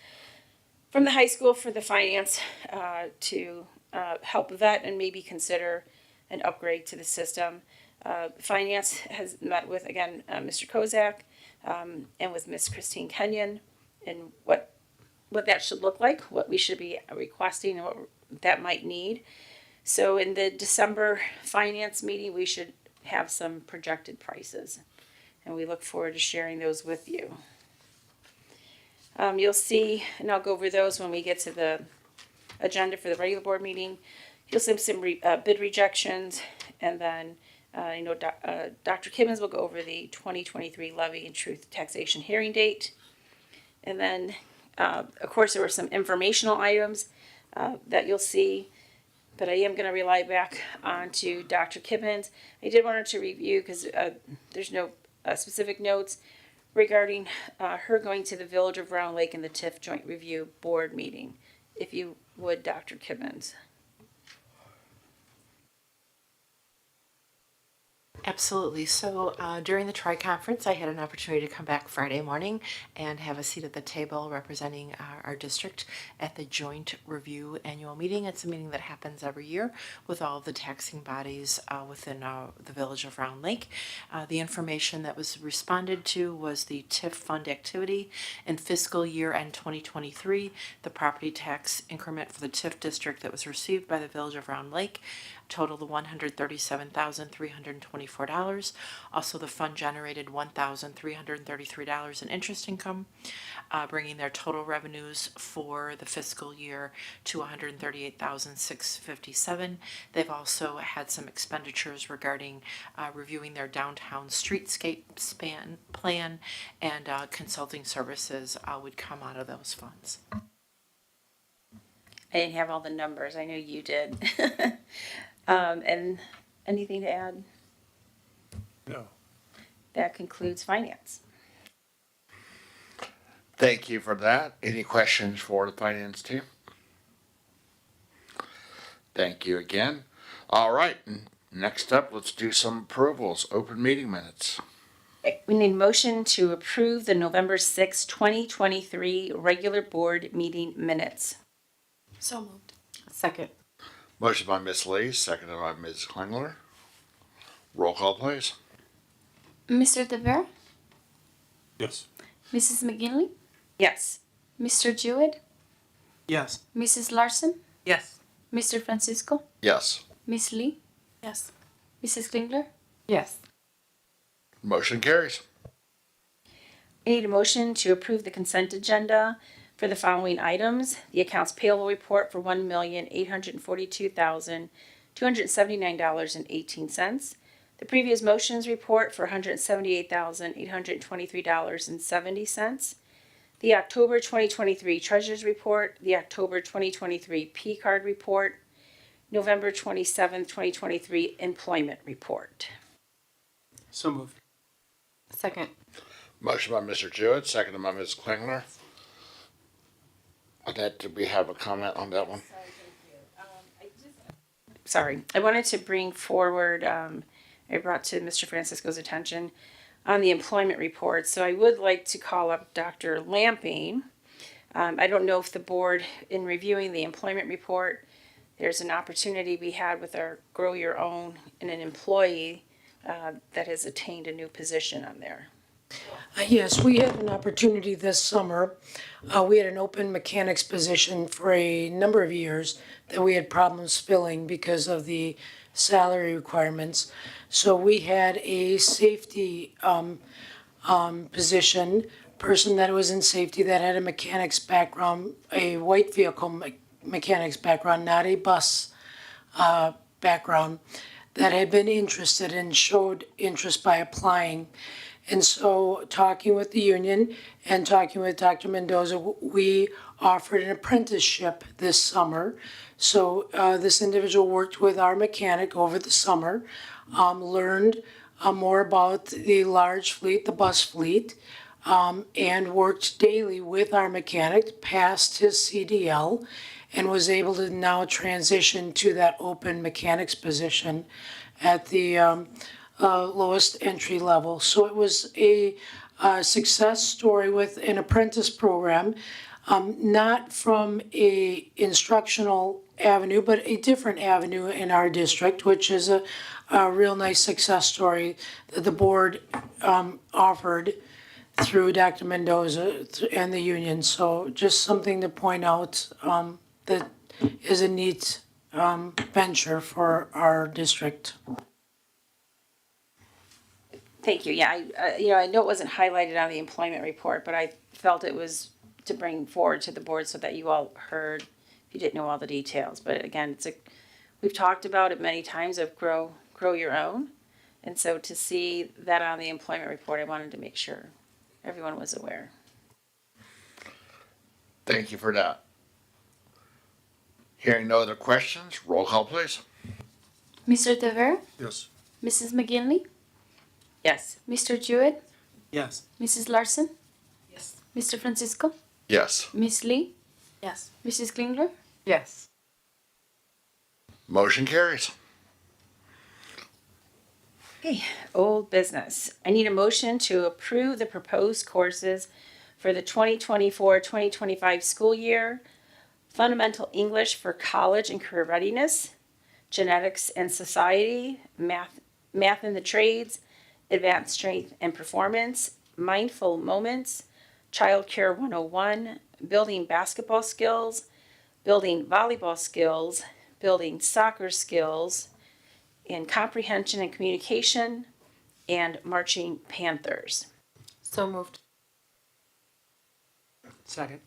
from the high school for the finance to help vet and maybe consider an upgrade to the system. Finance has met with, again, Mr. Kozak and with Miss Christine Kenyon, and what that should look like, what we should be requesting, and what that might need. So in the December finance meeting, we should have some projected prices, and we look forward to sharing those with you. You'll see, and I'll go over those when we get to the agenda for the regular board meeting. You'll see some bid rejections, and then Dr. Kimmons will go over the 2023 levy and truth taxation hearing date. And then, of course, there were some informational items that you'll see, but I am going to rely back on to Dr. Kimmons. I did want her to review, because there's no specific notes regarding her going to the Village of Round Lake and the TIF Joint Review Board meeting. If you would, Dr. Kimmons. Absolutely. So during the Tri-Conference, I had an opportunity to come back Friday morning and have a seat at the table representing our district at the Joint Review Annual Meeting. It's a meeting that happens every year with all of the taxing bodies within the Village of Round Lake. The information that was responded to was the TIF fund activity in fiscal year end 2023, the property tax increment for the TIF district that was received by the Village of Round Lake, totaled $137,324. Also, the fund generated $1,333 in interest income, bringing their total revenues for the fiscal year to $138,657. They've also had some expenditures regarding reviewing their downtown streetscape plan, and consulting services would come out of those funds. I didn't have all the numbers. I know you did. And anything to add? No. That concludes finance. Thank you for that. Any questions for the finance team? Thank you again. All right, next up, let's do some approvals. Open meeting minutes. We need motion to approve the November 6, 2023 regular board meeting minutes. So moved. Second. Motion by Ms. Lee, seconded by Ms. Klingler. Roll call, please. Mr. DeVere? Yes. Mrs. McGinley? Yes. Mr. Jewett? Yes. Mrs. Larson? Yes. Mr. Francisco? Yes. Miss Lee? Yes. Mrs. Klingler? Yes. Motion carries. We need a motion to approve the consent agenda for the following items. The accounts payable report for $1,842,279.18. The previous motions report for $178,823.70. The October 2023 Treasurer's Report, the October 2023 P-Card Report, November 27th, 2023 Employment Report. So moved. Second. Motion by Mr. Jewett, seconded by Ms. Klingler. On that, did we have a comment on that one? Sorry, I wanted to bring forward, I brought to Mr. Francisco's attention on the employment report. So I would like to call up Dr. Lamping. I don't know if the board, in reviewing the employment report, there's an opportunity we had with our Grow Your Own and an employee that has attained a new position on there. Yes, we had an opportunity this summer. We had an open mechanics position for a number of years that we had problems filling because of the salary requirements. So we had a safety person that was in safety that had a mechanics background, a white vehicle mechanics background, not a bus background, that had been interested and showed interest by applying. And so, talking with the union and talking with Dr. Mendoza, we offered an apprenticeship this summer. So, this individual worked with our mechanic over the summer, learned more about the large fleet, the bus fleet, and worked daily with our mechanic, passed his CDL, and was able to now transition to that open mechanics position at the lowest entry level. So it was a success story with an apprentice program, not from a instructional avenue, but a different avenue in our district, which is a real nice success story that the board offered through Dr. Mendoza and the union. So just something to point out that is a neat venture for our district. Thank you. Yeah, I know it wasn't highlighted on the employment report, but I felt it was to bring forward to the board so that you all heard, if you didn't know all the details. But again, we've talked about it many times of grow your own. And so to see that on the employment report, I wanted to make sure everyone was aware. Thank you for that. Hearing no other questions, roll call please. Mr. Tavera? Yes. Mrs. McGinley? Yes. Mr. Jewett? Yes. Mrs. Larson? Yes. Mr. Francisco? Yes. Miss Lee? Yes. Mrs. Klingler? Yes. Motion carries. Okay, old business. I need a motion to approve the proposed courses for the 2024-2025 school year. Fundamental English for College and Career Readiness, Genetics and Society, Math in the Trades, Advanced Strength and Performance, Mindful Moments, Child Care 101, Building Basketball Skills, Building Volleyball Skills, Building Soccer Skills, and Comprehension and Communication, and Marching Panthers. So moved. Second.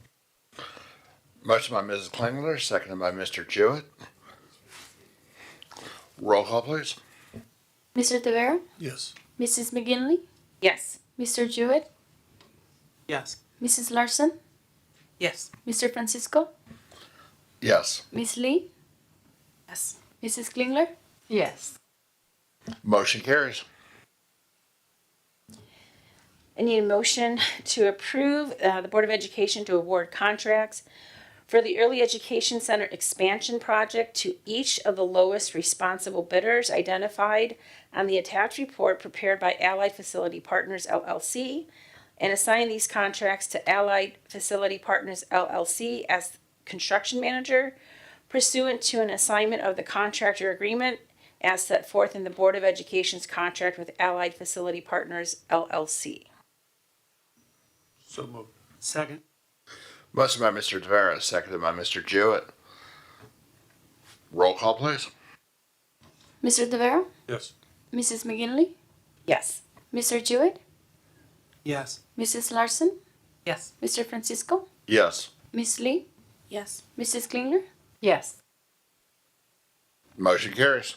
Motion by Mrs. Klingler, seconded by Mr. Jewett. Roll call please. Mr. Tavera? Yes. Mrs. McGinley? Yes. Mr. Jewett? Yes. Mrs. Larson? Yes. Mr. Francisco? Yes. Miss Lee? Yes. Mrs. Klingler? Yes. Motion carries. I need a motion to approve the Board of Education to award contracts for the Early Education Center expansion project to each of the lowest responsible bidders identified on the attached report prepared by Allied Facility Partners LLC, and assign these contracts to Allied Facility Partners LLC as construction manager pursuant to an assignment of the contractor agreement as set forth in the Board of Education's contract with Allied Facility Partners LLC. So moved. Second. Motion by Mr. Tavera, seconded by Mr. Jewett. Roll call please. Mr. Tavera? Yes. Mrs. McGinley? Yes. Mr. Jewett? Yes. Mrs. Larson? Yes. Mr. Francisco? Yes. Miss Lee? Yes. Mrs. Klingler? Yes. Motion carries.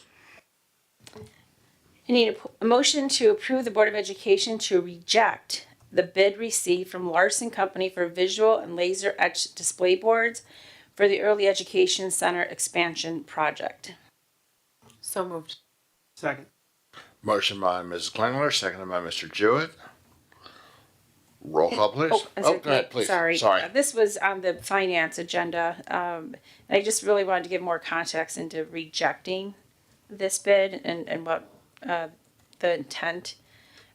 I need a motion to approve the Board of Education to reject the bid received from Larson Company for visual and laser etched display boards for the Early Education Center expansion project. So moved. Second. Motion by Mrs. Klingler, seconded by Mr. Jewett. Roll call, please. Oh, that's Go okay. ahead, please. Sorry. Sorry. This was on the finance agenda. I just really wanted to give more context into rejecting this bid and what the intent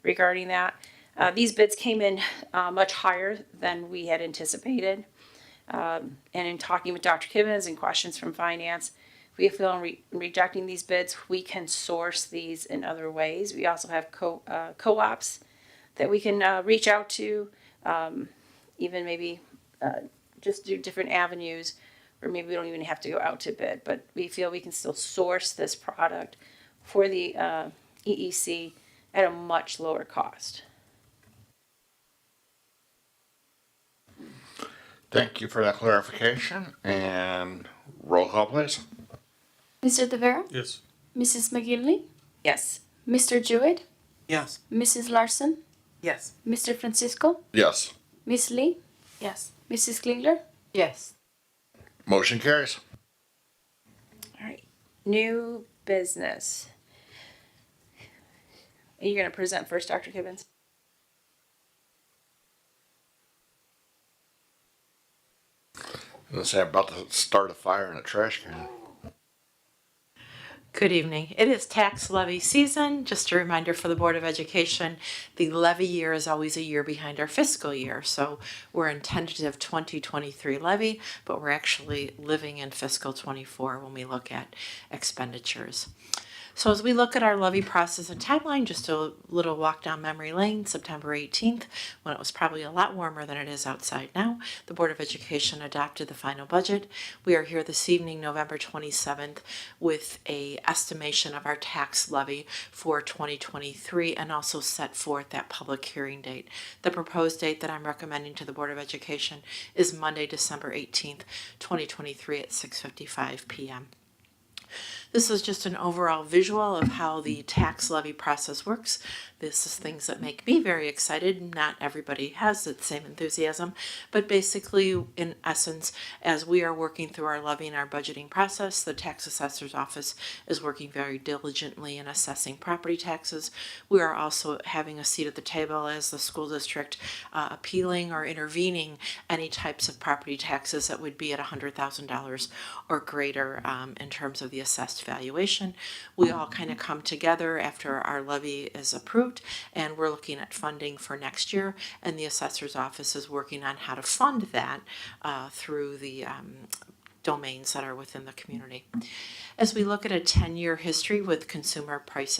regarding that. These bids came in much higher than we had anticipated. And in talking with Dr. Kibbins and questions from finance, we feel in rejecting these bids, we can source these in other ways. We also have co-ops that we can reach out to, even maybe just do different avenues, or maybe we don't even have to go out to bid, but we feel we can still source this product for the EEC at a much lower cost. Thank you for that clarification. And roll call, please. Mr. Tavera? Yes. Mrs. McGinley? Yes. Mr. Jewett? Yes. Mrs. Larson? Yes. Mr. Francisco? Yes. Miss Lee? Yes. Mrs. Klingler? Yes. Motion carries. All right. New business. Are you going to present first, Dr. Kibbins? I was say I'm about to start a fire in a trash can. Good evening. It is tax levy season. Just a reminder for the Board of Education, the levy year is always a year behind our fiscal year. So we're in tentative 2023 levy, but we're actually living in fiscal 24 when we look at expenditures. So as we look at our levy process and timeline, just a little walk down memory lane, September 18th, when it was probably a lot warmer than it is outside now, the Board of Education adopted the final budget. We are here this evening, November 27th, with a estimation of our tax levy for 2023 and also set forth that public hearing date. The proposed date that I'm recommending to the Board of Education is Monday, December 18th, 2023 at 6:55 p.m. This is just an overall visual of how the tax levy process works. This is things that make me very excited. Not everybody has the same enthusiasm, but basically, in essence, as we are working through our levy and our budgeting process, the tax assessor's office is working very diligently in assessing property taxes. We are also having a seat at the table as the school district appealing or intervening any types of property taxes that would be at $100,000 or greater in terms of the assessed valuation. We all kind of come together after our levy is approved, and we're looking at funding for next year, and the assessor's office is working on how to fund that through the domains that are within the community. As we look at a 10-year history with Consumer Price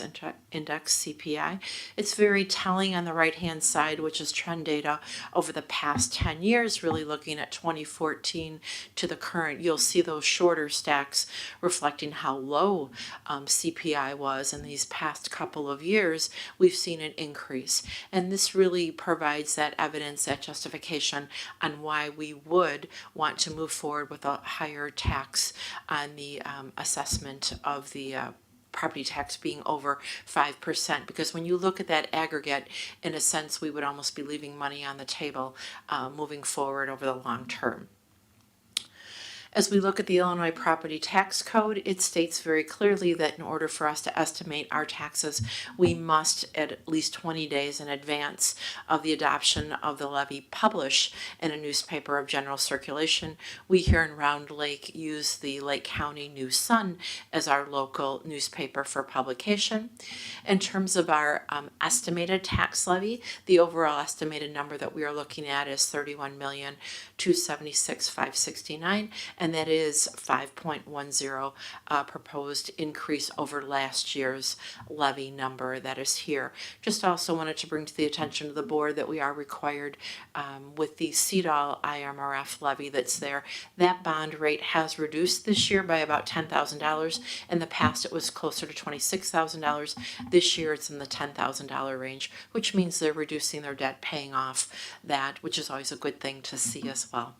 Index, CPI, it's very telling on the right-hand side, which is trend data over the past 10 years, really looking at 2014 to the current. You'll see those shorter stacks reflecting how low CPI was in these past couple of years. We've seen an increase, and this really provides that evidence, that justification on why we would want to move forward with a higher tax on the assessment of the property tax being over 5%, because when you look at that aggregate, in a sense, we would almost be leaving money on the table moving forward over the long term. As we look at the Illinois Property Tax Code, it states very clearly that in order for us to estimate our taxes, we must at least 20 days in advance of the adoption of the levy publish in a newspaper of general circulation. We here in Round Lake use the Lake County News Sun as our local newspaper for publication. In terms of our estimated tax levy, the overall estimated number that we are looking at is $31,276,569. And that is 5.10 proposed increase over last year's levy number that is here. Just also wanted to bring to the attention of the board that we are required with the CEDAW IMRF levy that's there. That bond rate has reduced this year by about $10,000. In the past, it was closer to $26,000. This year, it's in the $10,000 range, which means they're reducing their debt, paying off that, which is always a good thing to see as well.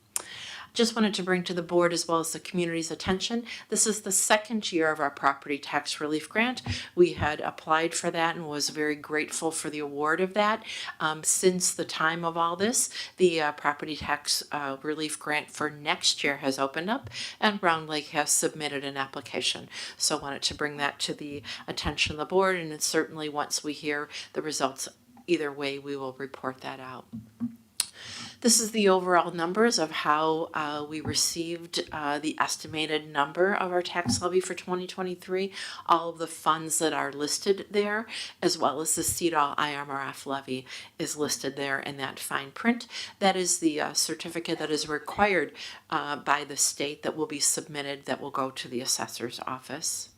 Just wanted to bring to the board as well as the community's attention, this is the second year of our property tax relief grant. We had applied for that and was very grateful for the award of that. Since the time of all this, the property tax relief grant for next year has opened up, and Round Lake has submitted an application. So wanted to bring that to the attention of the board, and certainly once we hear the results, either way, we will report that out. This is the overall numbers of how we received the estimated number of our tax levy for 2023, all of the funds that are listed there, as well as the CEDAW IMRF levy is listed there in that fine print. That is the certificate that is required by the state that will be submitted, that will go to the assessor's office.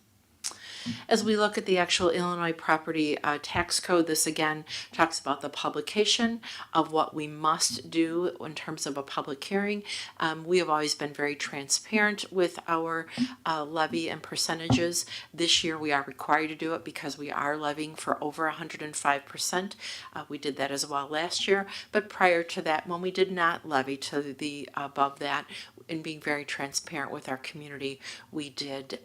As we look at the actual Illinois property tax code, this again talks about the publication of what we must do in terms of a public hearing. We have always been very transparent with our levy and percentages. This year we are required to do it because we are levying for over 105%. We did that as well last year, but prior to that, when we did not levy to the above that, and being very transparent with our community, we did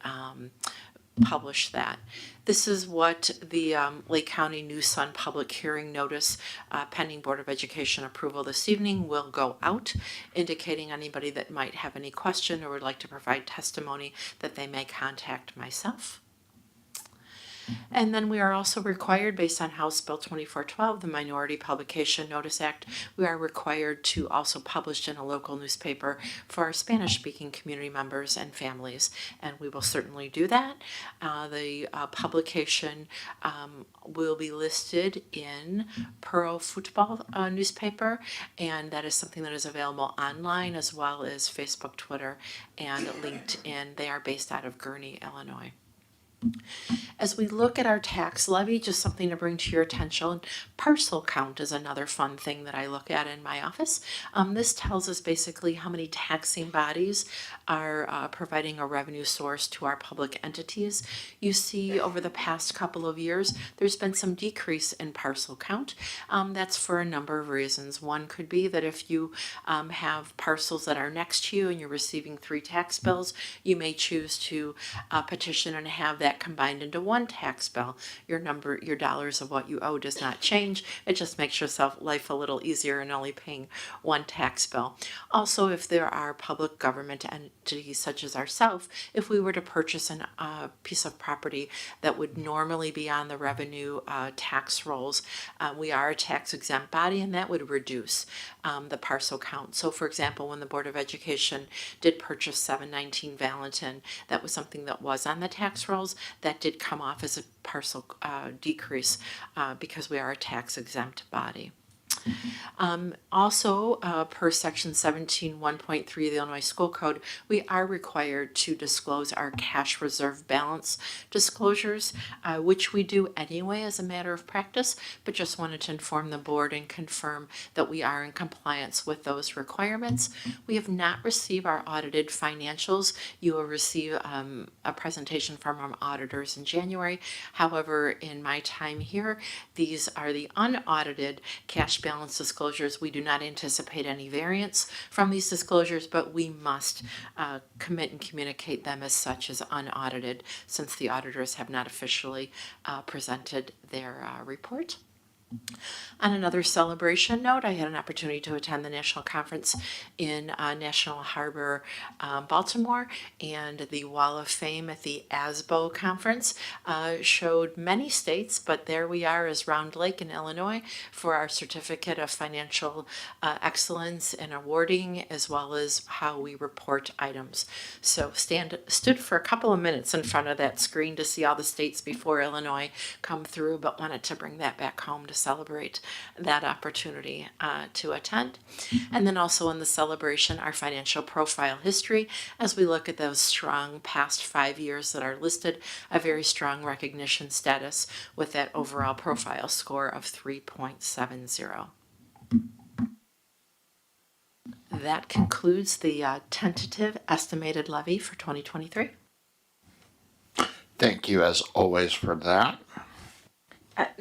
publish that. This is what the Lake County New Sun public hearing notice pending Board of Education approval this evening will go out, indicating anybody that might have any question or would like to provide testimony that they may contact myself. And then we are also required, based on House Bill 2412, the Minority Publication Notice Act, we are required to also publish in a local newspaper for our Spanish-speaking community members and families, and we will certainly do that. The publication will be listed in Pro Football newspaper, and that is something that is available online as well as Facebook, Twitter, and LinkedIn. They are based out of Gurnee, Illinois. As we look at our tax levy, just something to bring to your attention, parcel count is another fun thing that I look at in my office. This tells us basically how many taxing bodies are providing a revenue source to our public entities. You see over the past couple of years, there's been some decrease in parcel count. That's for a number of reasons. One could be that if you have parcels that are next to you and you're receiving 3 tax bills, you may choose to petition and have that combined into one tax bill. Your dollars of what you owe does not change. It just makes your life a little easier and only paying one tax bill. Also, if there are public government entities such as ourselves, if we were to purchase a piece of property that would normally be on the revenue tax rolls, we are a tax exempt body, and that would reduce the parcel count. So for example, when the Board of Education did purchase 719 Valentin, that was something that was on the tax rolls. That did come off as a parcel decrease because we are a tax exempt body. Also, per section 17.1.3 of the Illinois School Code, we are required to disclose our cash reserve balance disclosures, which we do anyway as a matter of practice, but just wanted to inform the board and confirm that we are in compliance with those requirements. We have not received our audited financials. You will receive a presentation from our auditors in January. However, in my time here, these are the unaudited cash balance disclosures. We do not anticipate any variance from these disclosures, but we must commit and communicate them as such as unaudited, since the auditors have not officially presented their report. On another celebration note, I had an opportunity to attend the national conference in National Harbor, Baltimore, and the Wall of Fame at the ASBO conference showed many states, but there we are as Round Lake in Illinois for our certificate of financial excellence and awarding, as well as how we report items. So stood for a couple of minutes in front of that screen to see all the states before Illinois come through, but wanted to bring that back home to celebrate that opportunity to attend. And then also in the celebration, our financial profile history, as we look at those strong past 5 years that are listed, a very strong recognition status with that overall profile score of 3.70. That concludes the tentative estimated levy for 2023. Thank you as always for that.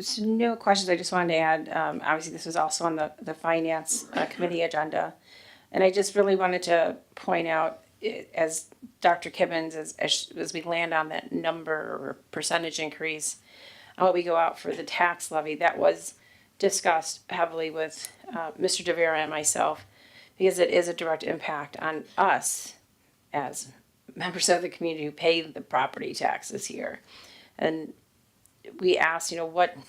So no questions. I just wanted to add, obviously this was also on the Finance Committee agenda. And I just really wanted to point out, as Dr. Kibbins, as we land on that number or percentage increase, what we go out for the tax levy, that was discussed heavily with Mr. DeVera and myself, because it is a direct impact on us as members of the community who pay the property taxes here. And we asked, depending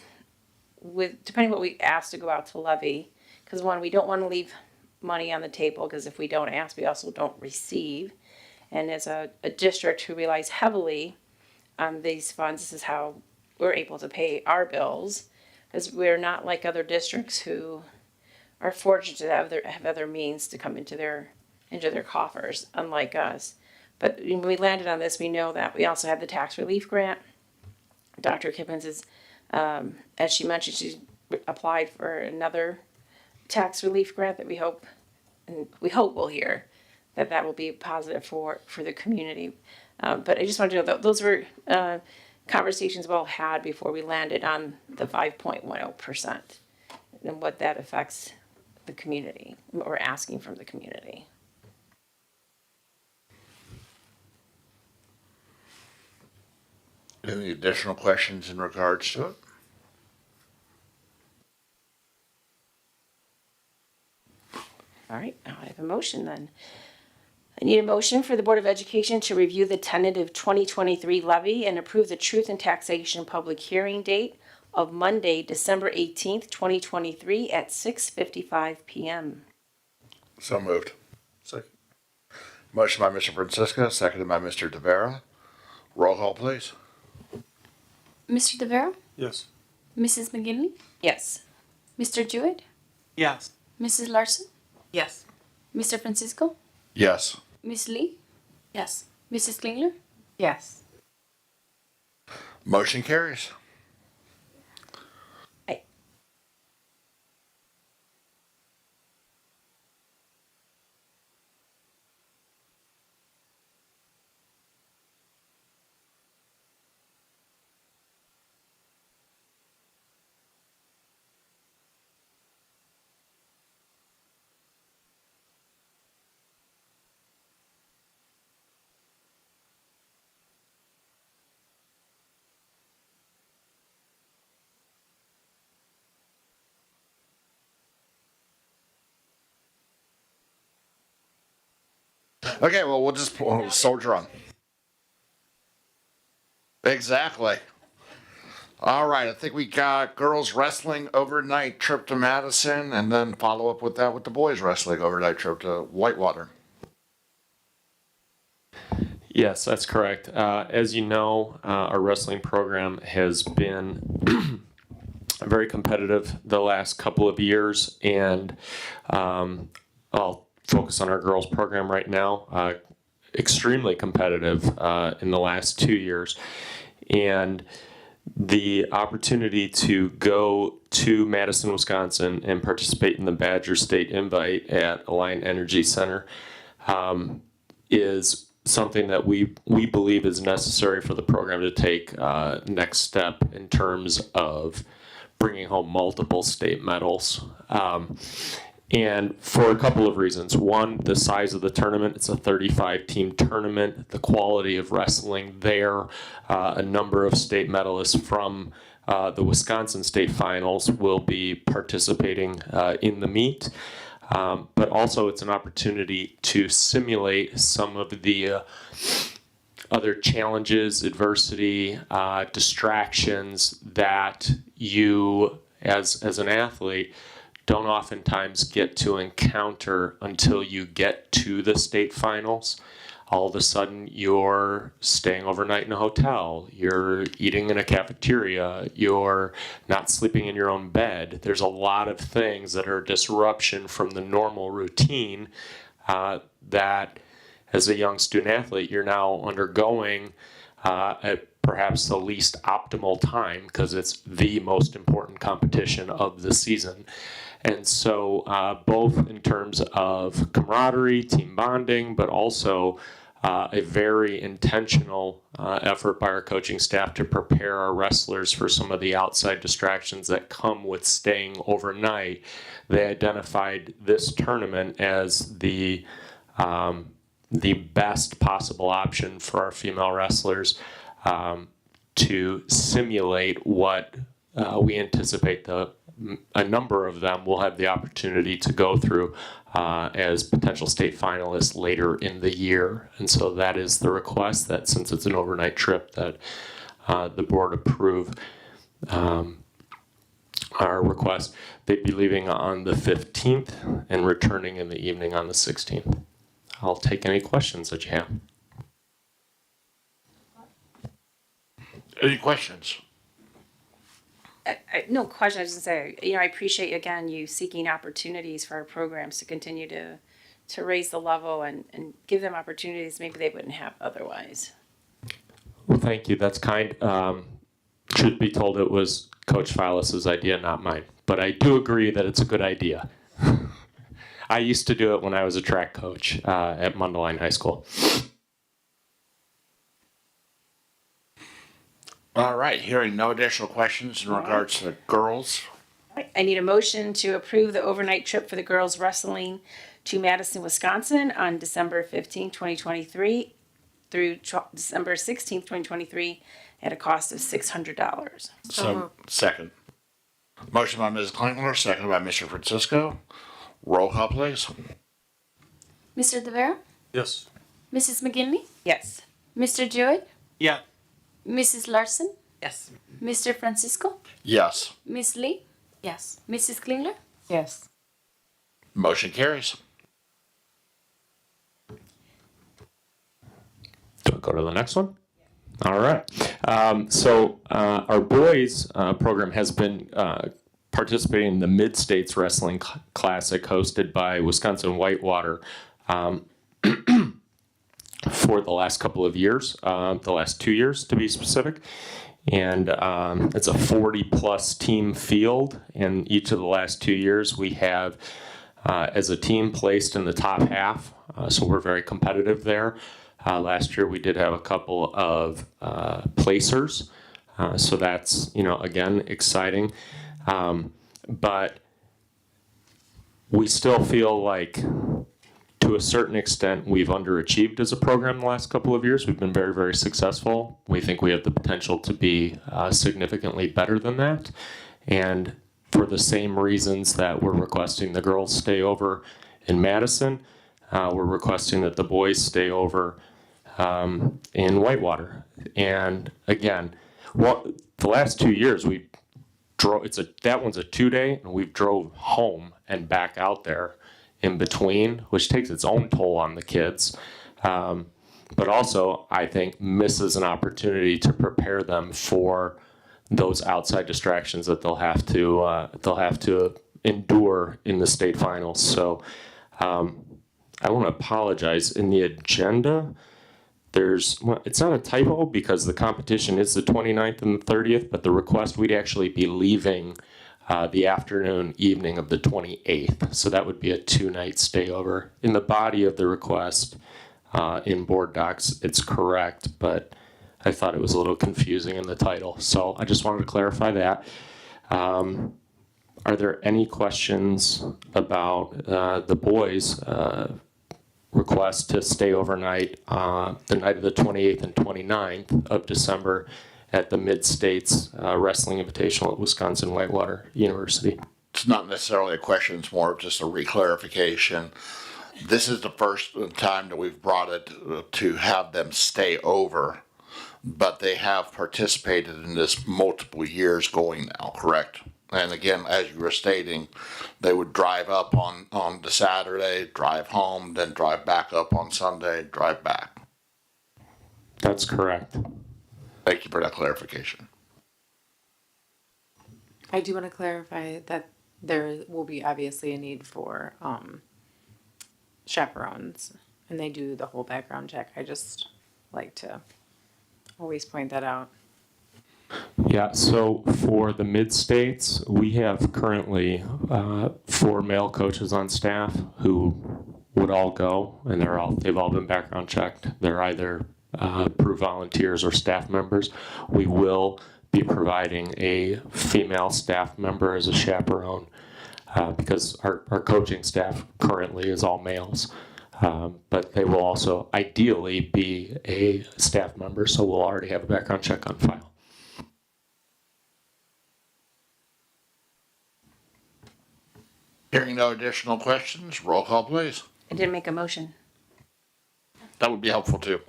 what we asked to go out to levy, because one, we don't want to leave money on the table, because if we don't ask, we also don't receive. And as a district who relies heavily on these funds, this is how we're able to pay our bills, because we're not like other districts who are fortunate to have other means to come into their coffers, unlike us. But when we landed on this, we know that we also have the tax relief grant. Dr. Kippens is, as she mentioned, she's applied for another tax relief grant that we hope we'll hear that will be positive for the community. But I just wanted to know that those were conversations we all had before we landed on the 5.10% and what that affects the community, what we're asking from the community. Any additional questions in regards to it? All right, I have a motion then. I need a motion for the Board of Education to review the tentative 2023 levy and approve the truth and taxation public hearing date of Monday, December 18th, 2023 at 6:55 p.m. So moved. Second. Motion by Mr. Francisco, seconded by Mr. Tavera. Roll call, please. Mr. Tavera? Yes. Mrs. McGinley? Yes. Mr. Jewett? Yes. Mrs. Larson? Yes. Mr. Francisco? Yes. Miss Lee? Yes. Mrs. Klingler? Yes. Motion carries. Okay, well, we'll just soldier on. Exactly. All right, I think we got girls wrestling overnight trip to Madison, and then follow up with that with the boys wrestling overnight trip to Whitewater. Yes, that's correct. As you know, our wrestling program has been very competitive the last couple of years, and I'll focus on our girls program right now. Extremely competitive in the last 2 years, and the opportunity to go to Madison, Wisconsin, and participate in the Badger State Invite at Alliant Energy Center is something that we believe is necessary for the program to take next step in terms of bringing home multiple state medals. And for a couple of reasons. One, the size of the tournament. It's a 35-team tournament. The quality of wrestling there. A number of state medalists from the Wisconsin State Finals will be participating in the meet. But also it's an opportunity to simulate some of the other challenges, adversity, distractions that you, as an athlete, don't oftentimes get to encounter until you get to the state finals. All of a sudden, you're staying overnight in a hotel, you're eating in a cafeteria, you're not sleeping in your own bed. There's a lot of things that are a disruption from the normal routine that, as a young student athlete, you're now undergoing at perhaps the least optimal time, because it's the most important competition of the season. And so both in terms of camaraderie, team bonding, but also a very intentional effort by our coaching staff to prepare our wrestlers for some of the outside distractions that come with staying overnight. They identified this tournament as the best possible option for our female wrestlers to simulate what we anticipate a number of them will have the opportunity to go through as potential state finalists later in the year. And so that is the request, that since it's an overnight trip, that the board approve our request, they'd be leaving on the 15th and returning in the evening on the 16th. I'll take any questions that you have. Any questions? No question. I was just gonna say, I appreciate again you seeking opportunities for our programs to continue to raise the level and give them opportunities maybe they wouldn't have otherwise. Well, thank you. That's kind. Truth be told, it was Coach Filas's idea, not mine. But I do agree that it's a good idea. I used to do it when I was a track coach at Mundelein High School. All right, hearing no additional questions in regards to the girls. I need a motion to approve the overnight trip for the girls wrestling to Madison, Wisconsin on December 15, 2023 through December 16th, 2023 at a cost of $600. So, second. Motion by Ms. Klingler, seconded by Mr. Francisco. Roll call, please. Mr. De Vera? Yes. Mrs. McGinley? Yes. Mr. Jewett? Yeah. Mrs. Larson? Yes. Mr. Francisco? Yes. Miss Lee? Yes. Mrs. Klingler? Yes. Motion carries. Do I go to the next one? All right. So our boys program has been participating in the Mid-States Wrestling Classic hosted by Wisconsin Whitewater for the last couple of years, the last 2 years to be specific. And it's a 40-plus team field. And each of the last 2 years we have, as a team, placed in the top half. So we're very competitive there. Last year we did have a couple of placers. So that's, again, exciting. But we still feel like, to a certain extent, we've underachieved as a program the last couple of years. We've been very, very successful. We think we have the potential to be significantly better than that. And for the same reasons that we're requesting the girls stay over in Madison, we're requesting that the boys stay over in Whitewater. And again, the last 2 years we drove. That one's a 2-day, and we've drove home and back out there in between, which takes its own toll on the kids. But also, I think, misses an opportunity to prepare them for those outside distractions that they'll have to endure in the state finals. So I want to apologize. In the agenda, it's not a typo because the competition is the 29th and the 30th, but the request, we'd actually be leaving the afternoon, evening of the 28th. So that would be a 2-night stay over. In the body of the request, in board docs, it's correct, but I thought it was a little confusing in the title. So I just wanted to clarify that. Are there any questions about the boys' request to stay overnight the night of the 28th and 29th of December at the Mid-States Wrestling Invitational at Wisconsin Whitewater University? It's not necessarily a question, it's more of just a reclarification. This is the first time that we've brought it to have them stay over, but they have participated in this multiple years going now, correct? And again, as you were stating, they would drive up on the Saturday, drive home, then drive back up on Sunday, drive back. That's correct. Thank you for that clarification. I do want to clarify that there will be obviously a need for chaperones, and they do the whole background check. I just like to always point that out. Yeah, so for the Mid-States, we have currently 4 male coaches on staff who would all go, and they've all been background checked. They're either approved volunteers or staff members. We will be providing a female staff member as a chaperone because our coaching staff currently is all males. But they will also ideally be a staff member, so we'll already have a background check on file. Hearing no additional questions, roll call, please. I didn't make a motion. That would be helpful too.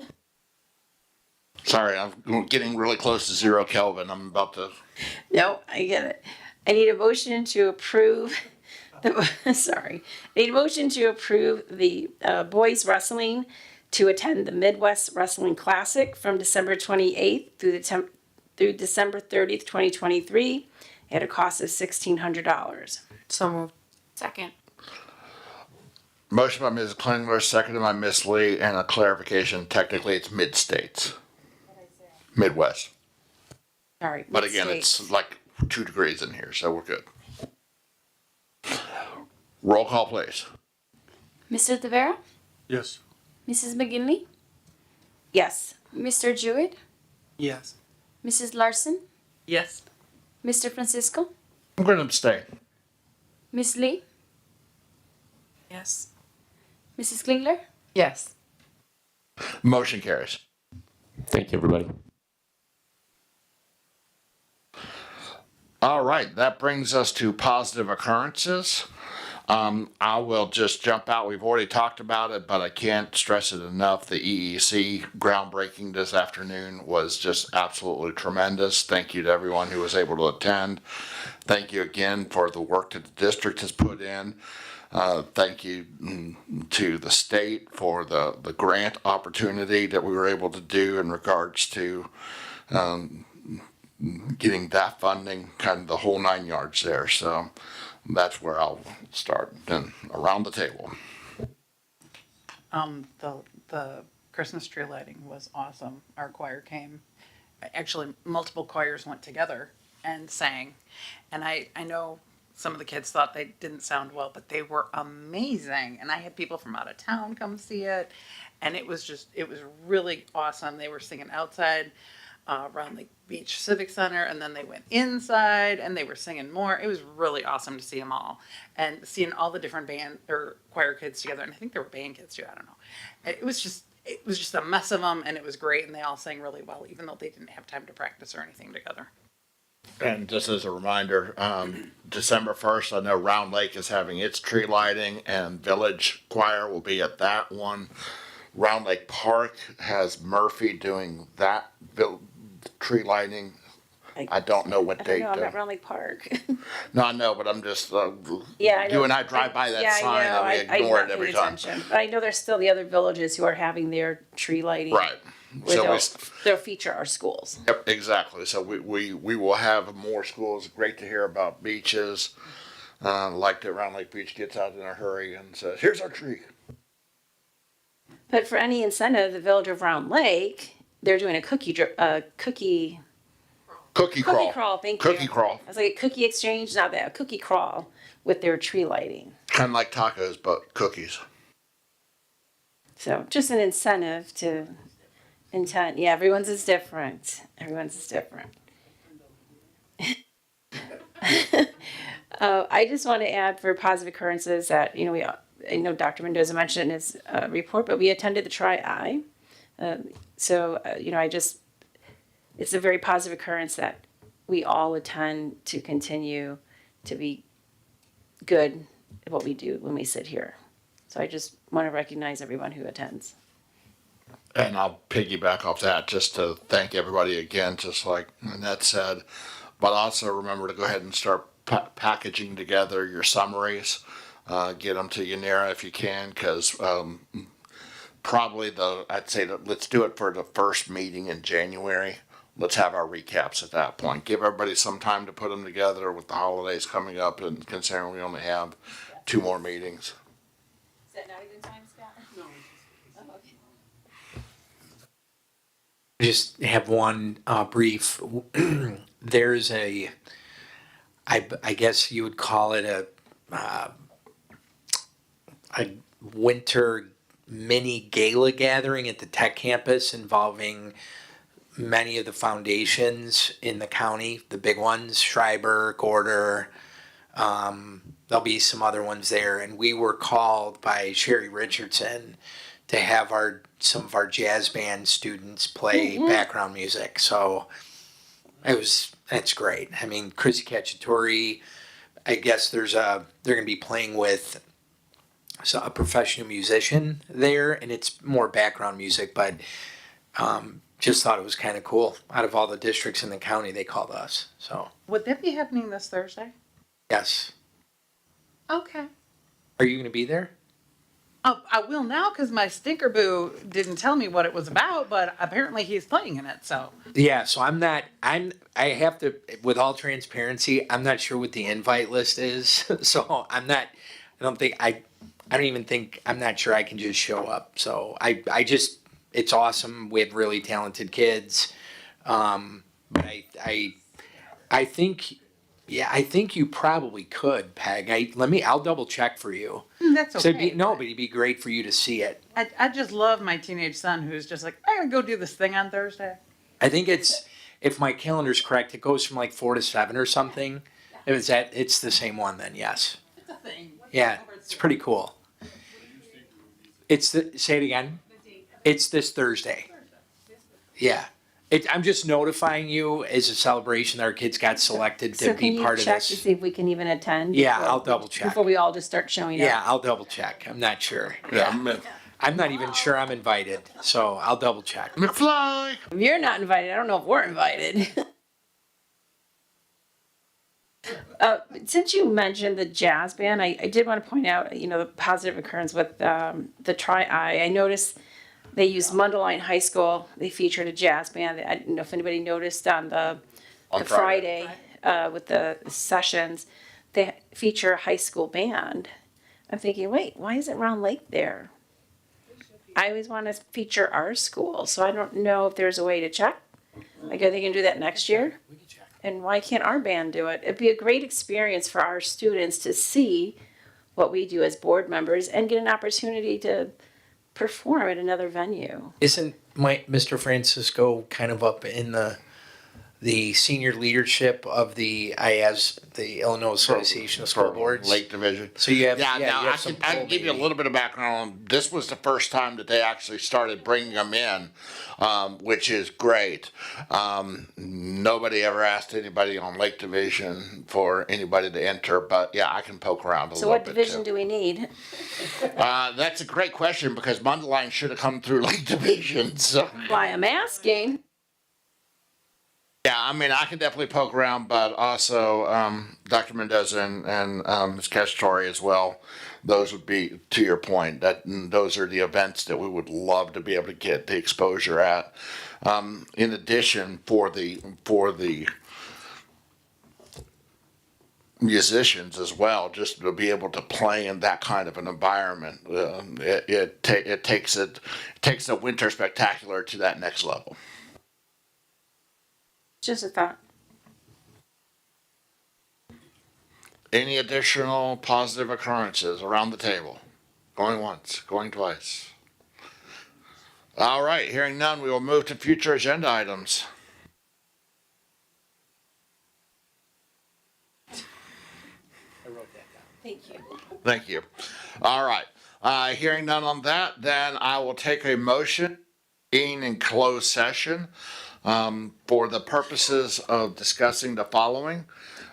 Sorry, I'm getting really close to 0 Kelvin. I'm about to. No, I get it. I need a motion to approve sorry. I need a motion to approve the boys wrestling to attend the Midwest Wrestling Classic from December 28th through December 30th, 2023 at a cost of $1,600. So moved. Second. Motion by Mrs. Klingler, seconded by Ms. Lee, and a clarification, technically it's mid-states. Midwest. Sorry. But again, mid-states. it's like 2 degrees in here, so we're good. Roll call, please. Mr. Tavera? Yes. Mrs. McGinley? Yes. Mr. Jewett? Yes. Mrs. Larson? Yes. Mr. Francisco? I'm going to abstain. Miss Lee? Yes. Mrs. Klingler? Yes. Motion carries. Thank you, everybody. All right, that brings us to positive occurrences. I will just jump out. We've already talked about it, but I can't stress it enough. The EEC groundbreaking this afternoon was just absolutely tremendous. Thank you to everyone who was able to attend. Thank you again for the work that the district has put in. Thank you to the state for the grant opportunity that we were able to do in regards to getting that funding, kind of the whole 9 yards there. So that's where I'll start, then around the table. The Christmas tree lighting was awesome. Our choir came. Actually, multiple choirs went together and sang. And I know some of the kids thought they didn't sound well, but they were amazing. And I had people from out of town come see it. And it was really awesome. They were singing outside around the Beach Civic Center, and then they went inside and they were singing more. It was really awesome to see them all and seeing all the different band or choir kids together. And I think there were band kids too. I don't know. It was just a mess of them, and it was great. And they all sang really well, even though they didn't have time to practice or anything together. And just as a reminder, December 1st, I know Round Lake is having its tree lighting, and Village Choir will be at that one. Round Lake Park has Murphy doing that tree lighting. I don't know what date. I'm at Round Lake Park. No, I know, but I'm just, Yeah, I know. you and I drive by that sign and we ignore it every time. But I know there's still the other villages who are having their tree lighting. Right. Where So they'll feature our schools. Yep, exactly. So we will have more schools. Great to hear about beaches. Like that Round Lake Beach gets out in a hurry and says, here's our tree. But for any incentive, the Village of Round Lake, they're doing a cookie crawl. Cookie Crawl, thank you. Cookie crawl. I was like, a cookie exchange, not that, a cookie crawl with their tree lighting. Kind of like tacos, but cookies. So just an incentive to intent. Yeah, everyone's is different. I just want to add for positive occurrences that, I know Dr. Mendoza mentioned in his report, but we attended the Tri-I. It's a very positive occurrence that we all attend to continue to be good at what we do when we sit here. So I just want to recognize everyone who attends. And I'll piggyback off that just to thank everybody again, just like Annette said. But also remember to go ahead and start packaging together your summaries. Get them to Yanira if you can, because probably I'd say that let's do it for the first meeting in January. Let's have our recaps at that point. Give everybody some time to put them together with the holidays coming up, and considering we only have 2 more meetings. Is that not a good time, Scott? No. Oh, okay. Just have one brief. There's I guess you would call it a winter mini gala gathering at the tech campus involving many of the foundations in the county, the big ones, Schreiber, Gorder. There'll be some other ones there. And we were called by Sherry Richardson to have some of our jazz band students play background music. So that's great. I mean, Chrissy Cacciatore, I guess they're going to be playing with a professional musician there, and it's more background music, but just thought it was kind of cool. Out of all the districts in the county, they called us. So, Would that be happening this Thursday? yes. Okay. Are you going to be there? Oh, I will now because my stinker boo didn't tell me what it was about, but apparently he's playing in it. So Yeah, so I have to, with all transparency, I'm not sure what the invite list is. So I'm not sure I can just show up. So it's awesome. We have really talented kids. But I think, yeah, I think you probably could, Peg. I'll double check for you. that's So okay. but it'd be great for you to see it. I just love my teenage son who's just like, I gotta go do this thing on Thursday. I think if my calendar's correct, it goes from like 4 to 7 or something. It's the same one then, yes. It's a thing. Yeah, it's pretty cool. Say it again. It's this Thursday. Yeah. I'm just notifying you as a celebration that our kids got selected to So can be you part of check to this. see if we can even attend? Yeah, before- I'll double check. Before we all just start showing up? Yeah, I'll double check. I'm not sure. Yeah. I'm not even sure I'm invited, so I'll double check. McFly. If you're not invited, I don't know if we're invited. Since you mentioned the jazz band, I did want to point out, the positive occurrence with the Tri-I. I noticed they used Mundelein High School. They featured a jazz band. I don't know if anybody noticed on the Friday with the sessions, they feature a high school band. I'm thinking, wait, why isn't Round Lake there? I always want to feature our school, so I don't know if there's a way to check. Like, are they gonna do that next year? And why can't our band do it? It'd be a great experience for our students to see what we do as board members and get an opportunity to perform at another venue. Isn't Mr. Francisco kind of up in the senior leadership of the IAS, the Illinois Association of School Boards? Lake Division. So you have, Yeah, you now have some I can pull give you a maybe. little bit of background. This was the first time that they actually started bringing them in, which is great. Nobody ever asked anybody on Lake Division for anybody to enter, but yeah, I can poke around a So little what bit division too. do we need? That's a great question because Mundelein should have come through Lake Division. So Why I'm asking. yeah, I mean, I can definitely poke around, but also Dr. Mendoza and Ms. Cacciatore as well. Those would be, to your point, those are the events that we would love to be able to get the exposure at. In addition, for the musicians as well, just to be able to play in that kind of an environment, it takes a winter spectacular to that next level. Just a thought. Any additional positive occurrences around the table? Going once, going twice. All right, hearing none, we will move to future agenda items. Thank you. Thank you. All right, hearing none on that, then I will take a motion being in closed session for the purposes of discussing the following: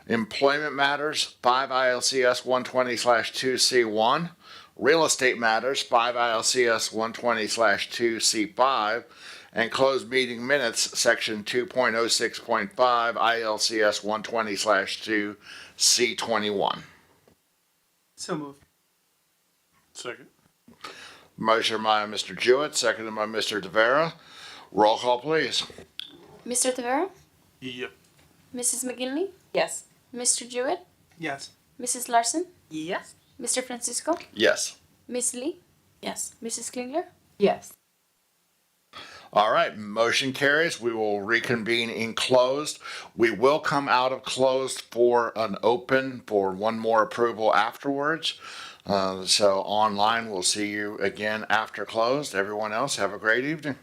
employment matters, 5 ILCS 120/2C1, real estate matters, 5 ILCS 120/2C5, and closed meeting minutes, section 2.06.5 ILCS 120/2C21. So moved. Second. Motion by Mr. Jewett, seconded by Mr. Tavera. Roll call, please. Mr. Tavera? Yep. Mrs. McGinley? Yes. Mr. Jewett? Yes. Mrs. Larson? Yes. Mr. Francisco? Yes. Miss Lee? Yes. Mrs. Klingler? Yes. All right, motion carries. We will reconvene in closed. We will come out of closed for an open for one more approval afterwards. So online, we'll see you again after closed. Everyone else, have a great evening.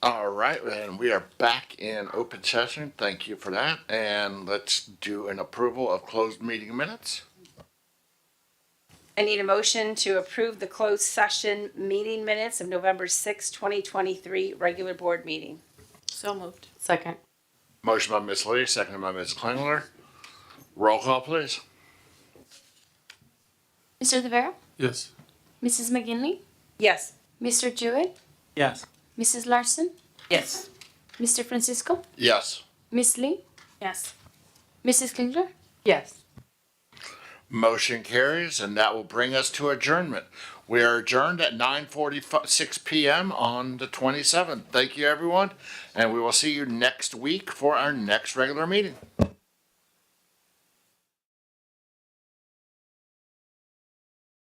All right, and we are back in open session. Thank you for that. And let's do an approval of closed meeting minutes. I need a motion to approve the closed session meeting minutes of November 6, 2023, regular board meeting. So moved. Second. Motion by Ms. Lee, seconded by Ms. Klingler. Roll call, please. Mr. Rivera? Yes. Mrs. McGinley? Yes. Mr. Jewett? Yes. Mrs. Larson? Yes. Mr. Francisco? Yes. Miss Lee? Yes. Mrs. Klinger? Yes. Motion carries, and that will bring us to adjournment. We are adjourned at 9:46 p.m. on the 27th. Thank you, everyone, and we will see you next week for our next regular meeting.